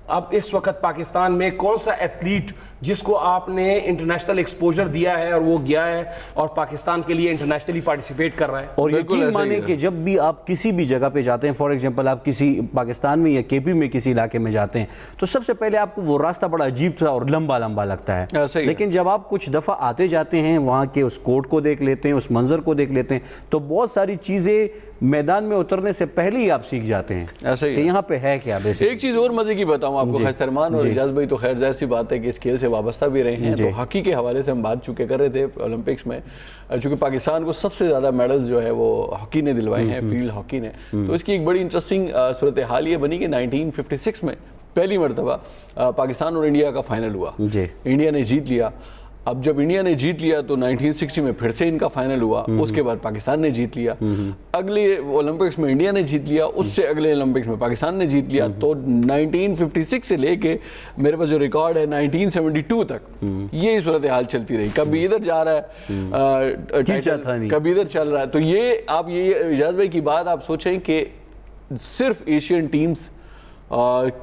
اب اس وقت پاکستان میں, کون سا ایتھلیٹ جس کو آپ نے انٹرنیشنل ایکسپوجر دیا ہے اور وہ گیا ہے اور پاکستان کے لیے انٹرنیشنلی پارٹیسپیٹ کر رہا ہے؟ اور یقین مانیں کہ جب بھی آپ کسی بھی جگہ پہ جاتے ہیں, فار ایگزامپل آپ کسی پاکستان میں یا KP میں کسی علاقے میں جاتے ہیں, تو سب سے پہلے آپ کو وہ راستہ بڑا عجیب تھا اور لمبا لمبا لگتا ہے, لیکن جب آپ کچھ دفعہ آتے جاتے ہیں, وہاں کے اس کوٹ کو دیکھ لیتے ہیں, اس منظر کو دیکھ لیتے ہیں, تو بہت ساری چیزیں میدان میں اترنے سے پہلے ہی آپ سیکھ جاتے ہیں کہ یہاں پہ ہے کیا. ایک چیز اور مزے کی بتاؤں آپ کو خیرمان اور اعجاز بھائی, تو خیر ظاہر سی بات ہے کہ اس کھیل سے وابستہ بھی رہے ہیں, تو ہاکی کے حوالے سے ہم بات چکے کر رہے تھے اولمپکس میں, چونکہ پاکستان کو سب سے زیادہ میڈلز جو ہے وہ ہاکی نے دلوائے ہیں, فیلڈ ہاکی نے. تو اس کی ایک بڑی انٹرسٹنگ صورتحال یہ بنی کہ 1956 میں پہلی مرتبہ پاکستان اور انڈیا کا فائنل ہوا, انڈیا نے جیت لیا. اب جب انڈیا نے جیت لیا تو 1960 میں پھر سے ان کا فائنل ہوا, اس کے بعد پاکستان نے جیت لیا. اگلے اولمپکس میں انڈیا نے جیت لیا, اس سے اگلے اولمپکس میں پاکستان نے جیت لیا. تو 1956 سے لے کے میرے پاس جو ریکارڈ ہے 1972 تک یہ صورتحال چلتی رہی, کبھی ادھر جا رہا ہے کبھی ادھر چل رہا ہے. تو یہ آپ یہ اعجاز بھائی کی بات آپ سوچیں کہ صرف ایشین ٹیمز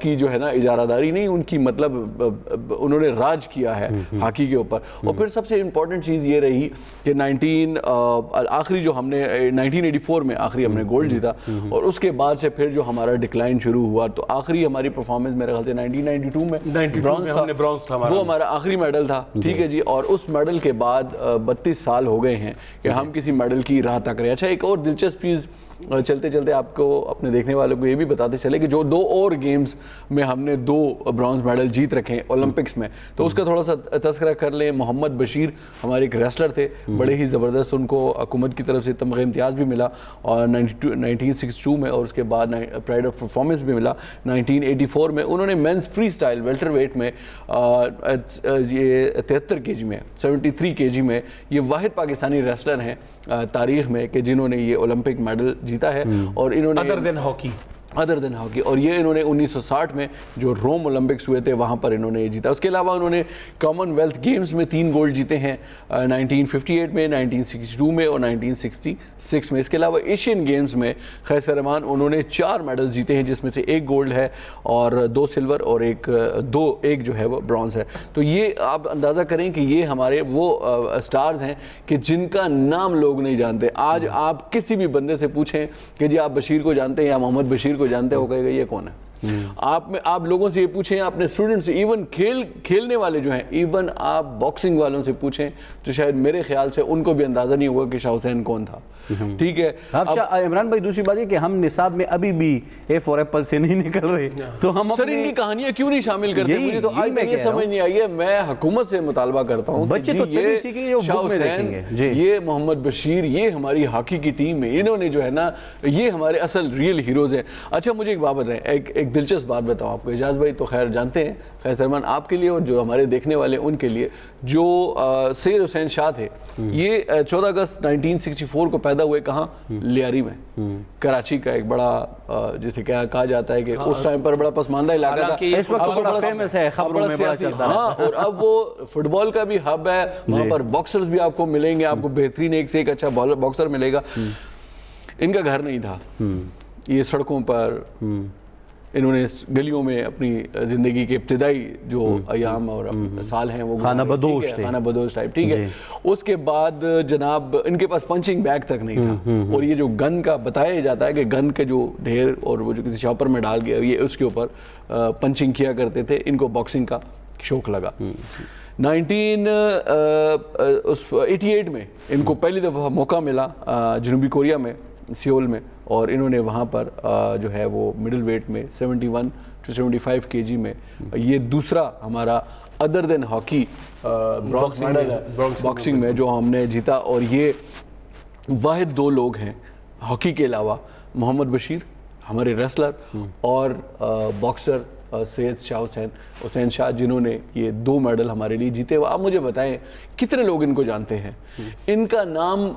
کی جو ہے نا اجارہ داری نہیں, ان کی مطلب انہوں نے راج کیا ہے ہاکی کے اوپر. اور پھر سب سے امپورٹنٹ چیز یہ رہی کہ آخری جو ہم نے 1984 میں آخری ہم نے گولڈ جیتا, اور اس کے بعد سے پھر جو ہمارا ڈکلائن شروع ہوا, تو آخری ہماری پرفارمنس میرے خیال سے 1992 میں برونز تھا, وہ ہمارا آخری میڈل تھا, ٹھیک ہے جی. اور اس میڈل کے بعد 32 سال ہو گئے ہیں کہ ہم کسی میڈل کی راہ تک رہے. اچھا, ایک اور دلچسپ چیز چلتے چلتے آپ کو اپنے دیکھنے والوں کو یہ بھی بتاتے چلے کہ جو 2 اور گیمز میں ہم نے 2 برونز میڈل جیت رکھے ہیں اولمپکس میں, تو اس کا تھوڑا سا تذکرہ کر لیں. محمد بشیر ہمارے ایک ریسلر تھے, بڑے ہی زبردست, ان کو حکومت کی طرف سے تمغہ امتیاز بھی ملا اور 1962 میں, اور اس کے بعد پرائڈ آف پرفارمنس بھی ملا 1984 میں. انہوں نے مینز فری سٹائل ویلٹر ویٹ میں یہ 73 kg میں 73 kg میں یہ واحد پاکستانی ریسلر ہیں تاریخ میں کہ جنہوں نے یہ اولمپک میڈل جیتا ہے. اور انہوں نے ادر دین ہاکی ادر دین ہاکی, اور یہ انہوں نے 1960 میں جو روم اولمپکس ہوئے تھے وہاں پر انہوں نے یہ جیتا. اس کے علاوہ انہوں نے کامن ویلتھ گیمز میں 3 گولڈ جیتے ہیں 1958 میں, 1962 میں اور 1966 میں. اس کے علاوہ ایشین گیمز میں خیسر رحمان انہوں نے 4 میڈل جیتے ہیں, جس میں سے 1 گولڈ ہے اور 2 سلور اور ایک جو ہے وہ برانز ہے. تو یہ آپ اندازہ کریں کہ یہ ہمارے وہ سٹارز ہیں کہ جن کا نام لوگ نہیں جانتے. آج آپ کسی بھی بندے سے پوچھیں کہ جی آپ بشیر کو جانتے ہیں یا محمد بشیر کو جانتے ہو, کہے گا یہ کون ہے. آپ لوگوں سے یہ پوچھیں, اپنے اسٹوڈنٹ سے, ایون کھیلنے والے جو ہیں, ایون آپ باکسنگ والوں سے پوچھیں تو شاید میرے خیال سے ان کو بھی اندازہ نہیں ہوگا کہ شاہ حسین کون تھا. ٹھیک ہے. اچھا عمران بھائی, دوسری بات یہ کہ ہم نصاب میں ابھی بھی اے فار ایپل سے نہیں نکل رہے, تو ہم سر ان کی کہانیاں کیوں نہیں شامل کرتے؟ مجھے تو آج تک یہ سمجھ نہیں آئی ہے. میں حکومت سے مطالبہ کرتا ہوں بچے تو تبھی سیکھیں گے جو بک میں دیکھیں گے. یہ محمد بشیر, یہ ہماری ہاکی کی ٹیم ہے, انہوں نے جو ہے نا, یہ ہمارے اصل ریئل ہیروز ہیں. اچھا مجھے ایک بات بتائیں, ایک دلچسپ بات بتاؤں آپ کو. اعجاز بھائی تو خیر جانتے ہیں, خیسر رحمان آپ کے لیے اور جو ہمارے دیکھنے والے ان کے لیے, جو سید حسین شاہ تھے, یہ 14 اگست 1964 کو پیدا ہوئے کہاں؟ لیاری میں, کراچی کا ایک بڑا جسے کہا جاتا ہے کہ اس ٹائم پر بڑا پسماندہ علاقہ تھا. اس وقت بڑا فیمس ہے, خبروں میں بڑا چلتا ہے. ہاں, اور اب وہ فٹ بال کا بھی ہب ہے, وہاں پر باکسرز بھی آپ کو ملیں گے, آپ کو بہترین ایک سے ایک اچھا باکسر ملے گا. ان کا گھر نہیں تھا, یہ سڑکوں پر انہوں نے گلیوں میں اپنی زندگی کے ابتدائی جو ایام اور سال ہیں وہ خانہ بدوش تھے, خانہ بدوش ٹائپ. ٹھیک ہے. اس کے بعد جناب ان کے پاس پنچنگ بیگ تک نہیں تھا, اور یہ جو گن کا بتایا جاتا ہے کہ گن کے جو ڈھیر اور وہ جو کسی شاپر میں ڈال گیا, یہ اس کے اوپر پنچنگ کیا کرتے تھے. ان کو باکسنگ کا شوق لگا. 1988 میں ان کو پہلی دفعہ موقع ملا جنوبی کوریا میں, سیول میں, اور انہوں نے وہاں پر جو ہے وہ مڈل ویٹ میں 71 to 75 kg میں یہ دوسرا ہمارا ادر دین ہاکی برانز میڈل ہے باکسنگ میں جو ہم نے جیتا. اور یہ واحد 2 لوگ ہیں ہاکی کے علاوہ, محمد بشیر ہمارے ریسلر اور باکسر سید شاہ حسین شاہ, جنہوں نے یہ 2 میڈل ہمارے لیے جیتے. آپ مجھے بتائیں کتنے لوگ ان کو جانتے ہیں؟ ان کا نام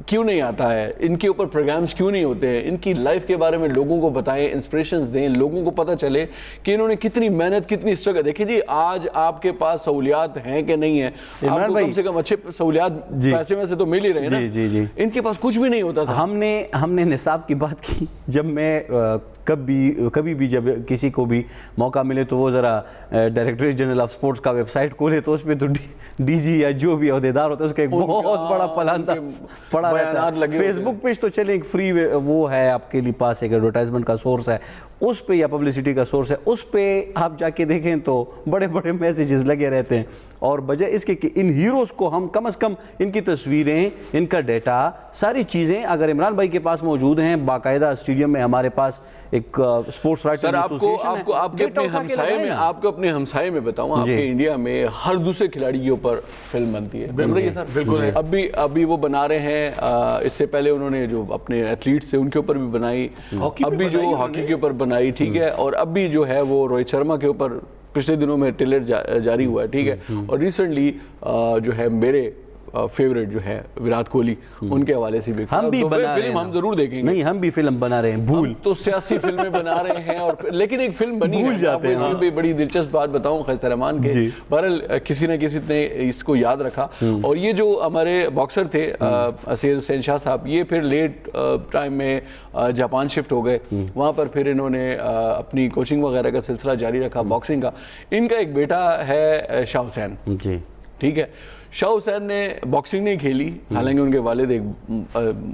کیوں نہیں آتا ہے, ان کے اوپر پروگرامز کیوں نہیں ہوتے ہیں, ان کی لائف کے بارے میں لوگوں کو بتائیں, انسپریشنز دیں, لوگوں کو پتہ چلے کہ انہوں نے کتنی محنت, کتنی اسٹرگل. دیکھیں جی آج آپ کے پاس سہولیات ہیں کہ نہیں ہیں, آپ کو کم سے کم اچھے سہولیات پیسے میں سے تو مل ہی رہے نا. ان کے پاس کچھ بھی نہیں ہوتا تھا. ہم نے نصاب کی بات کی, جب میں کبھی بھی جب کسی کو بھی موقع ملے تو وہ ذرا ڈائریکٹریٹ جنرل آف سپورٹس کا ویب سائٹ کھولے تو اس پہ تو ڈی جی یا جو بھی عہدیدار ہوتا ہے اس کا ایک بہت بڑا پلندہ پڑا رہتا ہے. فیس بک پیج تو چلیں ایک فری وہ ہے آپ کے لیے پاس, ایک ایڈورٹائزمنٹ کا سورس ہے اس پہ یا پبلسٹی کا سورس ہے, اس پہ آپ جا کے دیکھیں تو بڑے بڑے میسیجز لگے رہتے ہیں. اور بجائے اس کے کہ ان ہیروز کو ہم کم از کم ان کی تصویریں, ان کا ڈیٹا, ساری چیزیں اگر عمران بھائی کے پاس موجود ہیں, باقاعدہ اسٹیڈیم میں ہمارے پاس ایک اسپورٹس رائٹرز ایسوسی ایشن ہے. آپ کو اپنے ہمسائے میں بتاؤں, آپ کے انڈیا میں ہر دوسرے کھلاڑی کے اوپر فلم بنتی ہے. بالکل ابھی وہ بنا رہے ہیں, اس سے پہلے انہوں نے جو اپنے ایتھلیٹس تھے ان کے اوپر بھی بنائی, ابھی جو ہاکی کے اوپر بنائی. ٹھیک ہے. اور ابھی جو ہے وہ روہت شرما کے اوپر پچھلے دنوں میں ٹریلر جاری ہوا ہے. ٹھیک ہے. اور ریسنٹلی جو ہے میرے فیوریٹ جو ہے وراٹ کوہلی, ان کے حوالے سے بھی فلم ہم ضرور دیکھیں گے. نہیں, ہم بھی فلم بنا رہے ہیں, بھول تو سیاسی فلمیں بنا رہے ہیں, اور لیکن ایک فلم بنی ہے. آپ کو اس میں بھی بڑی دلچسپ بات بتاؤں خیسر رحمان کے, بہرحال کسی نہ کسی نے اس کو یاد رکھا. اور یہ جو ہمارے باکسر تھے سید حسین شاہ صاحب, یہ پھر لیٹ ٹائم میں جاپان شفٹ ہو گئے, وہاں پر پھر انہوں نے اپنی کوچنگ وغیرہ کا سلسلہ جاری رکھا باکسنگ کا. ان کا ایک بیٹا ہے شاہ حسین. ٹھیک ہے. شاہ حسین نے باکسنگ نہیں کھیلی, حالانکہ ان کے والد ایک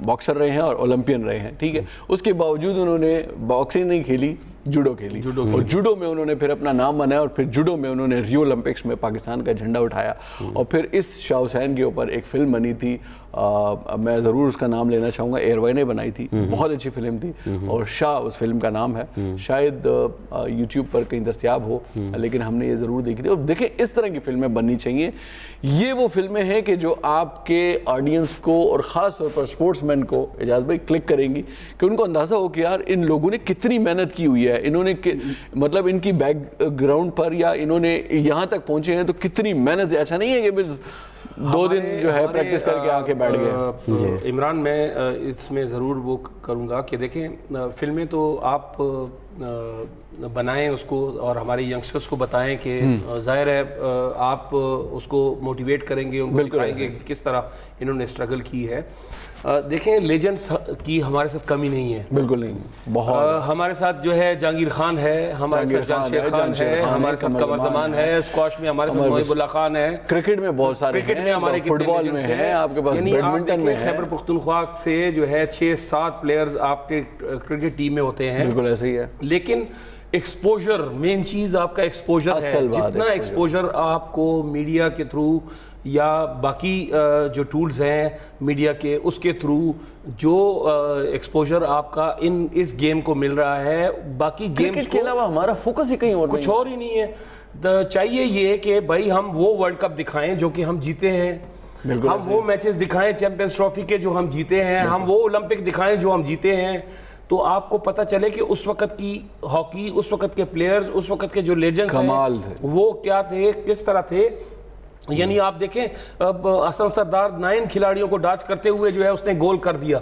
باکسر رہے ہیں اور اولمپئن رہے ہیں. ٹھیک ہے. اس کے باوجود انہوں نے باکسنگ نہیں کھیلی, جوڈو کھیلی, اور جوڈو میں انہوں نے پھر اپنا نام بنایا, اور پھر جوڈو میں انہوں نے ریو اولمپکس میں پاکستان کا جھنڈا اٹھایا. اور پھر اس شاہ حسین کے اوپر ایک فلم بنی تھی, میں ضرور اس کا نام لینا چاہوں گا, ایئروے نے بنائی تھی, بہت اچھی فلم تھی, اور شاہ اس فلم کا نام ہے. شاید یوٹیوب پر کہیں دستیاب ہو, لیکن ہم نے یہ ضرور دیکھی تھی. اور دیکھیں اس طرح کی فلمیں بننی چاہیے. یہ وہ فلمیں ہیں کہ جو آپ کے آڈینس کو اور خاص طور پر اسپورٹس مین کو, اعجاز بھائی, کلک کریں گی, کہ ان کو اندازہ ہو کہ یار ان لوگوں نے کتنی محنت کی ہوئی ہے, انہوں نے مطلب ان کی بیک گراؤنڈ پر یا انہوں نے یہاں تک پہنچے ہیں تو کتنی محنت ہے. ایسا نہیں ہے کہ بس 2 دن جو ہے پریکٹس کر کے آ کے بیٹھ گئے. عمران میں اس میں ضرور وہ کروں گا کہ دیکھیں فلمیں تو آپ بنائیں اس کو اور ہمارے ینگسٹرز کو بتائیں کہ ظاہر ہے آپ اس کو موٹیویٹ کریں گے, ان کو دکھائیں گے کہ کس طرح انہوں نے اسٹرگل کی ہے. دیکھیں لیجنڈس کی ہمارے ساتھ کمی نہیں ہے, بالکل نہیں, بہت. ہمارے ساتھ جو ہے جہانگیر خان ہے, ہمارے ساتھ جانشیر خان ہے, ہمارے ساتھ قمر زمان ہے, اسکواش میں ہمارے ساتھ محب اللہ خان ہے, کرکٹ میں بہت سارے, کرکٹ میں ہمارے فٹ بال میں ہیں, آپ کے پاس بیڈمنٹن میں ہے. خیبر پختونخوا سے جو ہے 6-7 پلیئرز آپ کے کرکٹ ٹیم میں ہوتے ہیں, بالکل ایسے ہی ہے. لیکن ایکسپوجر مین چیز آپ کا ایکسپوجر ہے. جتنا ایکسپوجر آپ کو میڈیا کے تھرو یا باقی جو ٹولز ہیں میڈیا کے اس کے تھرو جو ایکسپوجر آپ کا اس گیم کو مل رہا ہے, باقی گیمز کے علاوہ ہمارا فوکس ہی کہیں اور کچھ اور ہی نہیں ہے. چاہیے یہ کہ بھائی ہم وہ ورلڈ کپ دکھائیں جو کہ ہم جیتے ہیں, ہم وہ میچز دکھائیں چیمپئنز ٹرافی کے جو ہم جیتے ہیں, ہم وہ اولمپک دکھائیں جو ہم جیتے ہیں. تو آپ کو پتہ چلے کہ اس وقت کی ہاکی, اس وقت کے پلیئرز, اس وقت کے جو لیجنڈز ہیں وہ کیا تھے, کس طرح تھے. یعنی آپ دیکھیں اب حسن سردار 9 کھلاڑیوں کو ڈاچ کرتے ہوئے جو ہے اس نے گول کر دیا.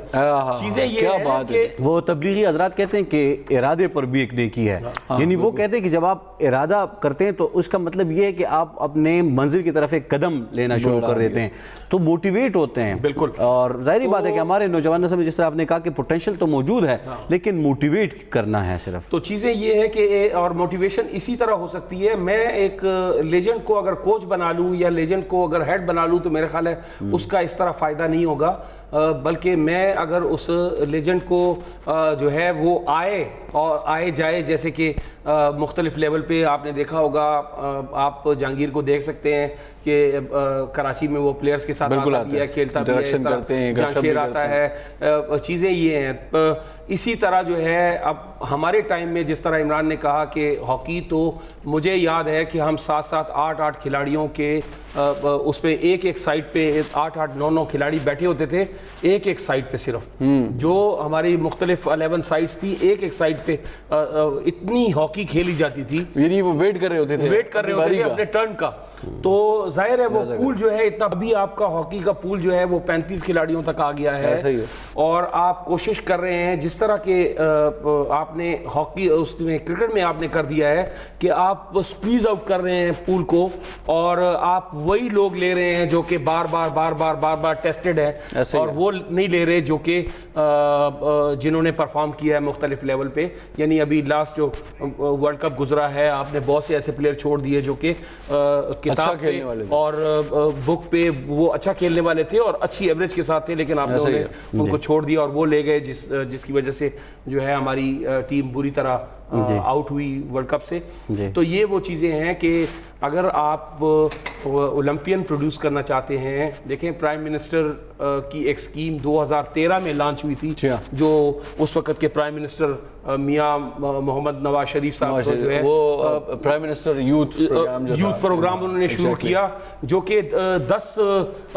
چیزیں یہ ہیں کہ وہ تبلیغی حضرات کہتے ہیں کہ ارادے پر بھی ایک نیکی ہے. یعنی وہ کہتے ہیں کہ جب آپ ارادہ کرتے ہیں تو اس کا مطلب یہ ہے کہ آپ اپنے منزل کی طرف ایک قدم لینا شروع کر دیتے ہیں, تو موٹیویٹ ہوتے ہیں. بالکل. اور ظاہری بات ہے کہ ہمارے نوجوان نسل میں جس طرح آپ نے کہا کہ پوٹینشیل تو موجود ہے لیکن موٹیویٹ کرنا ہے صرف. تو چیزیں یہ ہے کہ اور موٹیویشن اسی طرح ہو سکتی ہے. میں ایک لیجنڈ کو اگر کوچ بنا لوں یا لیجنڈ کو اگر ہیڈ بنا لوں تو میرے خیال ہے اس کا اس طرح فائدہ نہیں ہوگا, بلکہ میں اگر اس لیجنڈ کو جو ہے وہ آئے جائے, جیسے کہ مختلف لیول پہ آپ نے دیکھا ہوگا, آپ جہانگیر کو دیکھ سکتے ہیں کہ کراچی میں وہ پلیئرز کے ساتھ آتا بھی ہے, کھیلتا بھی ہے, جانشیر آتا ہے. چیزیں یہ ہیں. اسی طرح جو ہے اب ہمارے ٹائم میں جس طرح عمران نے کہا کہ ہاکی, تو مجھے یاد ہے کہ ہم 7-7 8-8 کھلاڑیوں کے اس پہ ایک سائڈ پہ 8-8 9-9 کھلاڑی بیٹھے ہوتے تھے ایک سائڈ پہ صرف, جو ہماری مختلف 11 سائڈز تھی ایک سائڈ پہ اتنی ہاکی کھیلی جاتی تھی. یعنی وہ ویٹ کر رہے ہوتے تھے اپنے ٹرن کا. تو ظاہر ہے وہ پول جو ہے اتنا, ابھی آپ کا ہاکی کا پول جو ہے وہ 35 کھلاڑیوں تک آ گیا ہے, اور آپ کوشش کر رہے ہیں جس طرح کہ آپ نے ہاکی اس میں کرکٹ میں آپ نے کر دیا ہے کہ آپ سکویز آؤٹ کر رہے ہیں پول کو, اور آپ وہی لوگ لے رہے ہیں جو کہ بار ٹیسٹڈ ہے, اور وہ نہیں لے رہے جو کہ جنہوں نے پرفارم کیا ہے مختلف لیول پہ. یعنی ابھی لاسٹ جو ورلڈ کپ گزرا ہے آپ نے بہت سے ایسے پلیئر چھوڑ دیے جو کہ کتاب پہ اور بک پہ وہ اچھا کھیلنے والے تھے اور اچھی ایوریج کے ساتھ تھے, لیکن آپ لوگوں نے ان کو چھوڑ دیا اور وہ لے گئے جس کی وجہ سے جو ہے ہماری ٹیم بری طرح آؤٹ ہوئی ورلڈ کپ سے. تو یہ وہ چیزیں ہیں کہ اگر آپ اولمپئن پروڈیوس کرنا چاہتے ہیں, دیکھیں پرائم منسٹر کی ایک اسکیم 2013 میں لانچ ہوئی تھی, جو اس وقت کے پرائم منسٹر میاں محمد نواز شریف صاحب جو ہے وہ پرائم منسٹر یوتھ پروگرام انہوں نے شروع کیا, جو کہ 10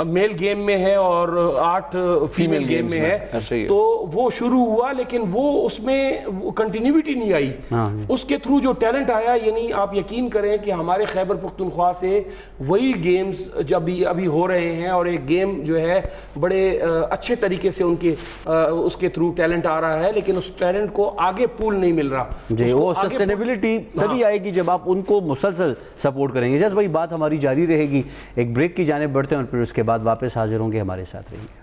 میل گیم میں ہے اور 8 فیمیل گیم میں ہے. تو وہ شروع ہوا لیکن وہ اس میں کنٹینیوٹی نہیں آئی. اس کے تھرو جو ٹیلنٹ آیا, یعنی آپ یقین کریں کہ ہمارے خیبر پختونخوا سے وہی گیمز جب ابھی ہو رہے ہیں, اور ایک گیم جو ہے بڑے اچھے طریقے سے اس کے تھرو ٹیلنٹ آ رہا ہے, لیکن اس ٹیلنٹ کو آگے پول نہیں مل رہا. جی, وہ سسٹینیبلٹی تبھی آئے گی جب آپ ان کو مسلسل سپورٹ کریں گے. جس بھائی بات ہماری جاری رہے گی, ایک بریک کی جانب بڑھتے ہیں اور پھر اس کے بعد واپس حاضر ہوں گے, ہمارے ساتھ رہیے.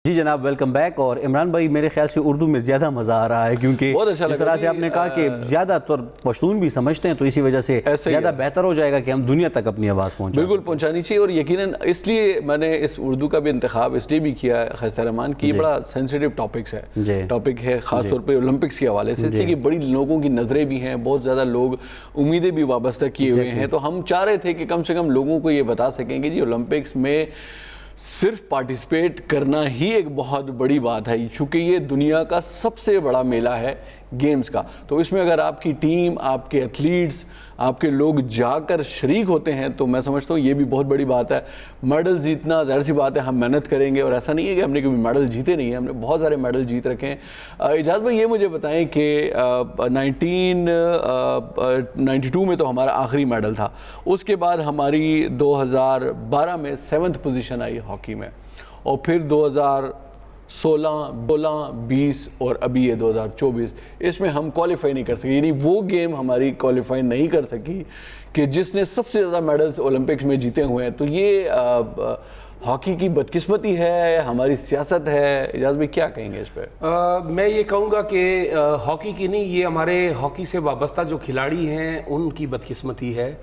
جی جناب, ویلکم بیک. اور عمران بھائی میرے خیال سے اردو میں زیادہ مزہ آ رہا ہے, کیونکہ جس طرح سے آپ نے کہا کہ زیادہ تر پشتون بھی سمجھتے ہیں, تو اسی وجہ سے زیادہ بہتر ہو جائے گا کہ ہم دنیا تک اپنی آواز بالکل پہنچانی چاہیے. اور یقیناً اس لیے میں نے اس اردو کا بھی انتخاب اس لیے بھی کیا ہے خیستہ رحمان کی, یہ بڑا سینسیٹیو ٹاپک ہے خاص طور پہ اولمپکس کے حوالے سے, اس لیے کہ بڑی لوگوں کی نظریں بھی ہیں, بہت زیادہ لوگ امیدیں بھی وابستہ کیے ہوئے ہیں. تو ہم چاہ رہے تھے کہ کم سے کم لوگوں کو یہ بتا سکیں کہ جی اولمپکس میں صرف پارٹیسپیٹ کرنا ہی ایک بہت بڑی بات ہے, چونکہ یہ دنیا کا سب سے بڑا میلہ ہے. گیمز کا. تو اس میں اگر آپ کی ٹیم, آپ کے ایتھلیٹس, آپ کے لوگ جا کر شریک ہوتے ہیں تو میں سمجھتا ہوں یہ بھی بہت بڑی بات ہے. میڈل جیتنا ظاہر سی بات ہے, ہم محنت کریں گے, اور ایسا نہیں ہے کہ ہم نے کبھی میڈل جیتے نہیں ہیں, ہم نے بہت سارے میڈل جیت رکھے ہیں. اعجاز بھائی یہ مجھے بتائیں کہ 1992 میں تو ہمارا آخری میڈل تھا, اس کے بعد ہماری 2012 میں 7th پوزیشن آئی ہاکی میں, اور پھر 2016, 20 اور ابھی یہ 2024, اس میں ہم کوالیفائی نہیں کر سکے. یعنی وہ گیم ہماری کوالیفائی نہیں کر سکی کہ جس نے سب سے زیادہ میڈلز اولمپکس میں جیتے ہوئے ہیں. تو یہ ہاکی کی بدقسمتی ہے, ہماری سیاست ہے؟ اعجاز بھائی کیا کہیں گے اس پہ؟ میں یہ کہوں گا کہ ہاکی کی نہیں, یہ ہمارے ہاکی سے وابستہ جو کھلاڑی ہیں ان کی بدقسمتی ہے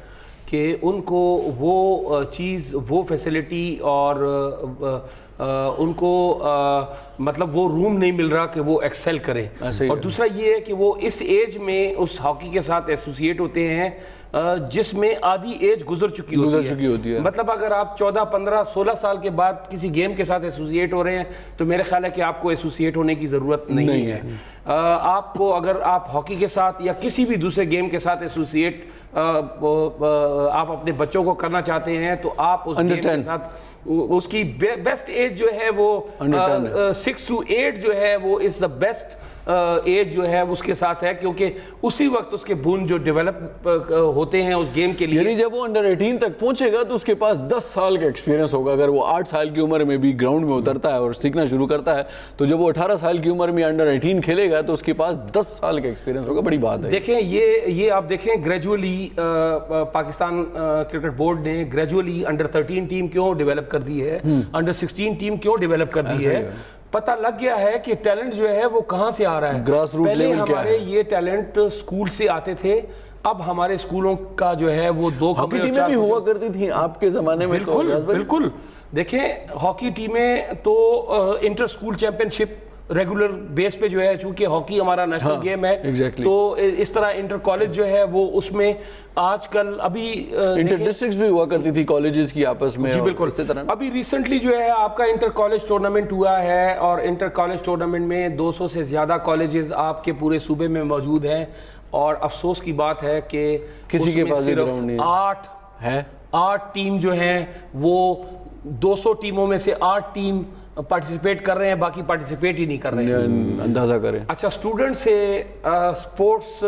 کہ ان کو وہ چیز, وہ فیسلٹی اور ان کو مطلب وہ روم نہیں مل رہا کہ وہ ایکسل کریں. اور دوسرا یہ ہے کہ وہ اس ایج میں اس ہاکی کے ساتھ ایسوسیٹ ہوتے ہیں جس میں آدھی ایج گزر چکی ہوتی ہے. مطلب اگر آپ 14, 15, 16 سال کے بعد کسی گیم کے ساتھ ایسوسیٹ ہو رہے ہیں تو میرے خیال ہے کہ آپ کو ایسوسیٹ ہونے کی ضرورت نہیں ہے. آپ کو اگر آپ ہاکی کے ساتھ یا کسی بھی دوسرے گیم کے ساتھ ایسوسیٹ آپ اپنے بچوں کو کرنا چاہتے ہیں تو آپ اس گیم کے ساتھ اس کی بیسٹ ایج جو ہے وہ 6 to 8 جو ہے وہ از دا بیسٹ ایج جو ہے اس کے ساتھ ہے, کیونکہ اسی وقت اس کے بون جو ڈیولپ ہوتے ہیں اس گیم کے لیے. یعنی جب وہ انڈر 18 تک پہنچے گا تو اس کے پاس 10 سال کا ایکسپیرینس ہوگا. اگر وہ 8 سال کی عمر میں بھی گراؤنڈ میں اترتا ہے اور سیکھنا شروع کرتا ہے تو جب وہ 18 سال کی عمر میں انڈر 18 کھیلے گا تو اس کے پاس 10 سال کا ایکسپیرینس ہوگا. بڑی بات ہے. دیکھیں یہ آپ دیکھیں گریجولی پاکستان کرکٹ بورڈ نے گریجولی انڈر 13 ٹیم کیوں ڈیولپ کر دی ہے, انڈر 16 ٹیم کیوں ڈیولپ کر دی ہے. پتہ لگ گیا ہے کہ ٹیلنٹ جو ہے وہ کہاں سے آ رہا ہے. پہلے ہمارے یہ ٹیلنٹ اسکول سے آتے تھے, اب ہمارے اسکولوں کا جو ہے وہ 2 ہاکی ٹیمیں بھی ہوا کرتی تھیں آپ کے زمانے میں. بالکل دیکھیں ہاکی ٹیمیں تو انٹر اسکول چیمپئن شپ ریگولر بیس پہ جو ہے, چونکہ ہاکی ہمارا نیشنل گیم ہے تو اس طرح انٹر کالج جو ہے وہ اس میں آج کل ابھی انٹر ڈسٹرکٹس بھی ہوا کرتی تھی کالجز کی آپس میں. جی بالکل. ابھی ریسنٹلی جو ہے آپ کا انٹر کالج ٹورنامنٹ ہوا ہے اور انٹر کالج ٹورنامنٹ میں 200 سے زیادہ کالجز آپ کے پورے صوبے میں موجود ہیں, اور افسوس کی بات ہے کہ کسی کے پاس صرف 8 ٹیم جو ہیں وہ 200 ٹیموں میں سے 8 ٹیم پارٹیسپیٹ کر رہے ہیں, باقی پارٹیسپیٹ ہی نہیں کر رہے ہیں. اندازہ کریں. اچھا, اسٹوڈنٹ سے سپورٹس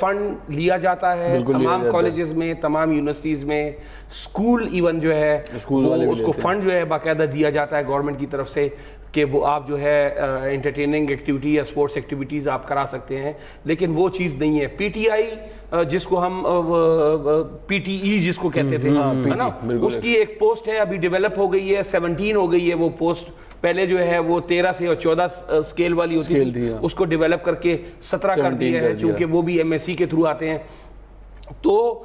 فنڈ لیا جاتا ہے تمام کالجز میں, تمام یونیورسٹیز میں, اسکول ایون جو ہے اس کو فنڈ جو ہے باقاعدہ دیا جاتا ہے گورنمنٹ کی طرف سے کہ وہ آپ جو ہے انٹرٹیننگ ایکٹیویٹی یا اسپورٹس ایکٹیویٹیز آپ کرا سکتے ہیں. لیکن وہ چیز نہیں ہے. پی ٹی آئی جس کو ہم پی ٹی ای جس کو کہتے تھے نا, اس کی ایک پوسٹ ہے ابھی ڈیولپ ہو گئی ہے, 17 ہو گئی ہے وہ پوسٹ. پہلے جو ہے وہ 13 سے اور 14 اسکیل والی ہوتی تھی, اس کو ڈیولپ کر کے 17 کر دیا ہے, چونکہ وہ بھی ایم ایس سی کے تھرو آتے ہیں. تو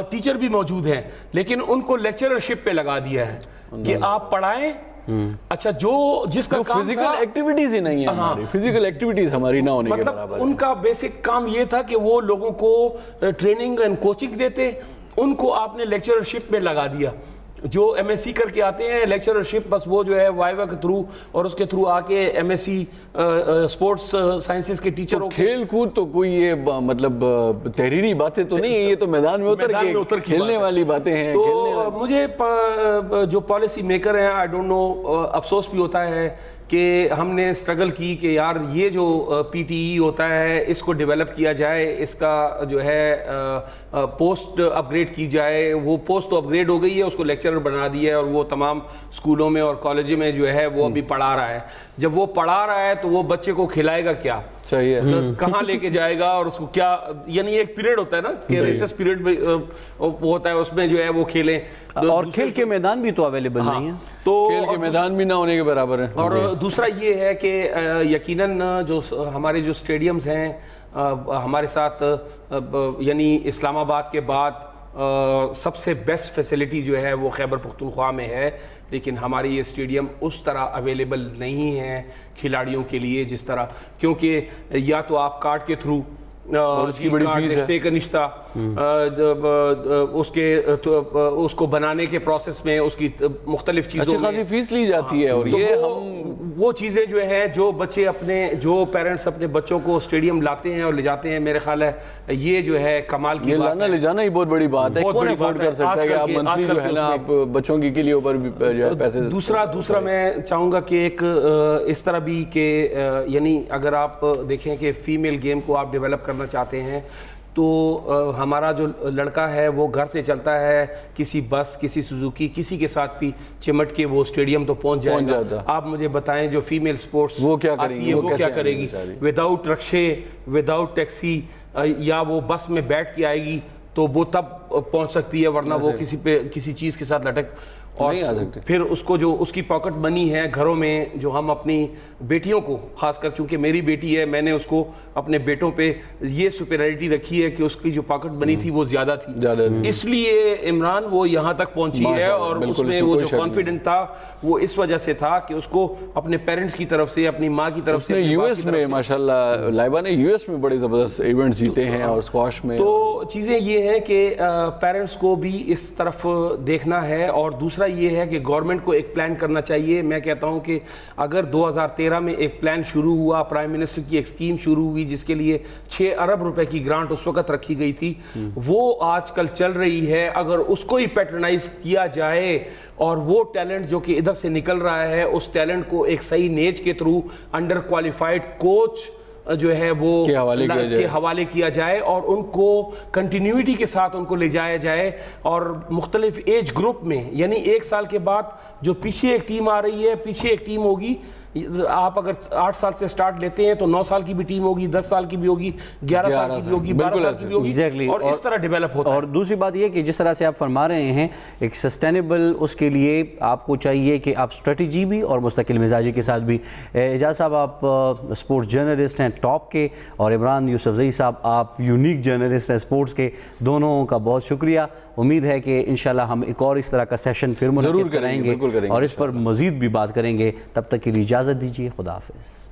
ٹیچر بھی موجود ہیں لیکن ان کو لیکچررشپ پہ لگا دیا ہے کہ آپ پڑھائیں. اچھا, جو جس کا فزیکل ایکٹیویٹیز ہی نہیں ہے ہماری, فزیکل ایکٹیویٹیز ہماری نہ ہونے کے برابر. مطلب ان کا بیسک کام یہ تھا کہ وہ لوگوں کو ٹریننگ اینڈ کوچنگ دیتے, ان کو آپ نے لیکچررشپ میں لگا دیا. جو ایم ایس سی کر کے آتے ہیں لیکچررشپ بس وہ جو ہے وائوا کے تھرو اور اس کے تھرو آ کے M S C sports sciences کے ٹیچر. کھیل کود تو کوئی یہ مطلب تحریری باتیں تو نہیں ہے, یہ تو میدان میں اتر کے کھیلنے والی باتیں ہیں. تو مجھے جو پالیسی میکر ہیں آئی ڈونٹ نو, افسوس بھی ہوتا ہے کہ ہم نے اسٹرگل کی کہ یار یہ جو پی ٹی ای ہوتا ہے اس کو ڈیولپ کیا جائے, اس کا جو ہے پوسٹ اپ گریڈ کی جائے. وہ پوسٹ تو اپ گریڈ ہو گئی ہے, اس کو لیکچرر بنا دیا ہے اور وہ تمام اسکولوں میں اور کالج میں جو ہے وہ ابھی پڑھا رہا ہے. جب وہ پڑھا رہا ہے تو وہ بچے کو کھلائے گا کیا, صحیح ہے, کہاں لے کے جائے گا, اور اس کو کیا, یعنی ایک پیریڈ ہوتا ہے نا کہ ریسس پیریڈ ہوتا ہے, اس میں جو ہے وہ کھیلیں. اور کھیل کے میدان بھی تو اویلیبل نہیں ہیں, تو کھیل کے میدان بھی نہ ہونے کے برابر ہیں. اور دوسرا یہ ہے کہ یقیناً جو ہمارے جو اسٹیڈیمز ہیں ہمارے ساتھ, یعنی اسلام آباد کے بعد سب سے بیسٹ فیسلٹی جو ہے وہ خیبر پختونخوا میں ہے, لیکن ہماری یہ اسٹیڈیم اس طرح اویلیبل نہیں ہے کھلاڑیوں کے لیے جس طرح, کیونکہ یا تو آپ کارڈ کے تھرو اور اس کی بڑی فیس ہے کا نشتہ, اس کو بنانے کے پروسیس میں اس کی مختلف چیزوں اچھی خاصی فیس لی جاتی ہے, اور یہ ہم وہ چیزیں جو ہیں جو بچے جو پیرنٹس اپنے بچوں کو اسٹیڈیم لاتے ہیں اور لے جاتے ہیں، میرے خیال ہے یہ جو ہے کمال کی بات ہے. لانا لے جانا ہی بہت بڑی بات ہے. کون افورڈ کر سکتا ہے کہ آپ منتھلی جو ہے نا آپ بچوں کے لیے اوپر بھی پیسے. دوسرا میں چاہوں گا کہ ایک اس طرح بھی کہ یعنی اگر آپ دیکھیں کہ فیمیل گیم کو آپ ڈیولپ کرنا چاہتے ہیں تو ہمارا جو لڑکا ہے وہ گھر سے چلتا ہے کسی بس، کسی سوزوکی، کسی کے ساتھ بھی چمٹ کے وہ اسٹیڈیم تو پہنچ جائے گا. آپ مجھے بتائیں جو فیمیل سپورٹس وہ کیا کریں گی، وہ کیا کرے گی وداؤٹ رکشے، وداؤٹ ٹیکسی، یا وہ بس میں بیٹھ کے آئے گی تو وہ تب پہنچ سکتی ہے، ورنہ وہ کسی چیز کے ساتھ لٹک اور پھر اس کو جو اس کی پاکٹ منی ہے گھروں میں جو ہم اپنی بیٹیوں کو، خاص کر چونکہ میری بیٹی ہے میں نے اس کو اپنے بیٹوں پہ یہ سپیریورٹی رکھی ہے کہ اس کی جو پاکٹ منی تھی وہ زیادہ تھی، اس لیے عمران وہ یہاں تک پہنچی ہے. اور اس میں وہ جو کانفیڈنٹ تھا وہ اس وجہ سے تھا کہ اس کو اپنے پیرنٹس کی طرف سے، اپنی ماں کی طرف سے. یو ایس میں ماشاءاللہ لائبہ نے یو ایس میں بڑے زبردست ایونٹس جیتے ہیں اور اسکواش میں. تو چیزیں یہ ہیں کہ پیرنٹس کو بھی اس طرف دیکھنا ہے. اور دوسرا یہ ہے کہ گورنمنٹ کو ایک پلان کرنا چاہیے. میں کہتا ہوں کہ اگر 2013 میں ایک پلان شروع ہوا، پرائم منسٹر کی ایک اسکیم شروع ہوئی جس کے لیے 6 ارب روپے کی گرانٹ اس وقت رکھی گئی تھی، وہ آج کل چل رہی ہے. اگر اس کو ہی پیٹرنائز کیا جائے اور وہ ٹیلنٹ جو کہ ادھر سے نکل رہا ہے اس ٹیلنٹ کو ایک صحیح نیج کے تھرو انڈر کوالیفائڈ کوچ جو ہے وہ کے حوالے کیا جائے اور ان کو کنٹینیوٹی کے ساتھ ان کو لے جایا جائے، اور مختلف ایج گروپ میں، یعنی 1 سال کے بعد جو پیچھے ایک ٹیم آ رہی ہے، پیچھے ایک ٹیم ہوگی. آپ اگر 8 سال سے سٹارٹ لیتے ہیں تو 9 سال کی بھی ٹیم ہوگی، 10 سال کی بھی ہوگی، 11 سال کی بھی ہوگی، 12 سال کی بھی ہوگی، اور اس طرح ڈیولپ ہوتا ہے. اور دوسری بات یہ کہ جس طرح سے آپ فرما رہے ہیں ایک سسٹینیبل، اس کے لیے آپ کو چاہیے کہ آپ اسٹریٹجی بھی اور مستقل مزاجی کے ساتھ بھی. اعجاز صاحب آپ اسپورٹس جرنلسٹ ہیں ٹاپ کے، اور عمران یوسفزئی صاحب آپ یونیک جرنلسٹ ہیں اسپورٹس کے. دونوں کا بہت شکریہ. امید ہے کہ انشاءاللہ ہم ایک اور اس طرح کا سیشن پھر منعقد کریں گے اور اس پر مزید بھی بات کریں گے. تب تک کے لیے اجازت دیجیے. خدا حافظ.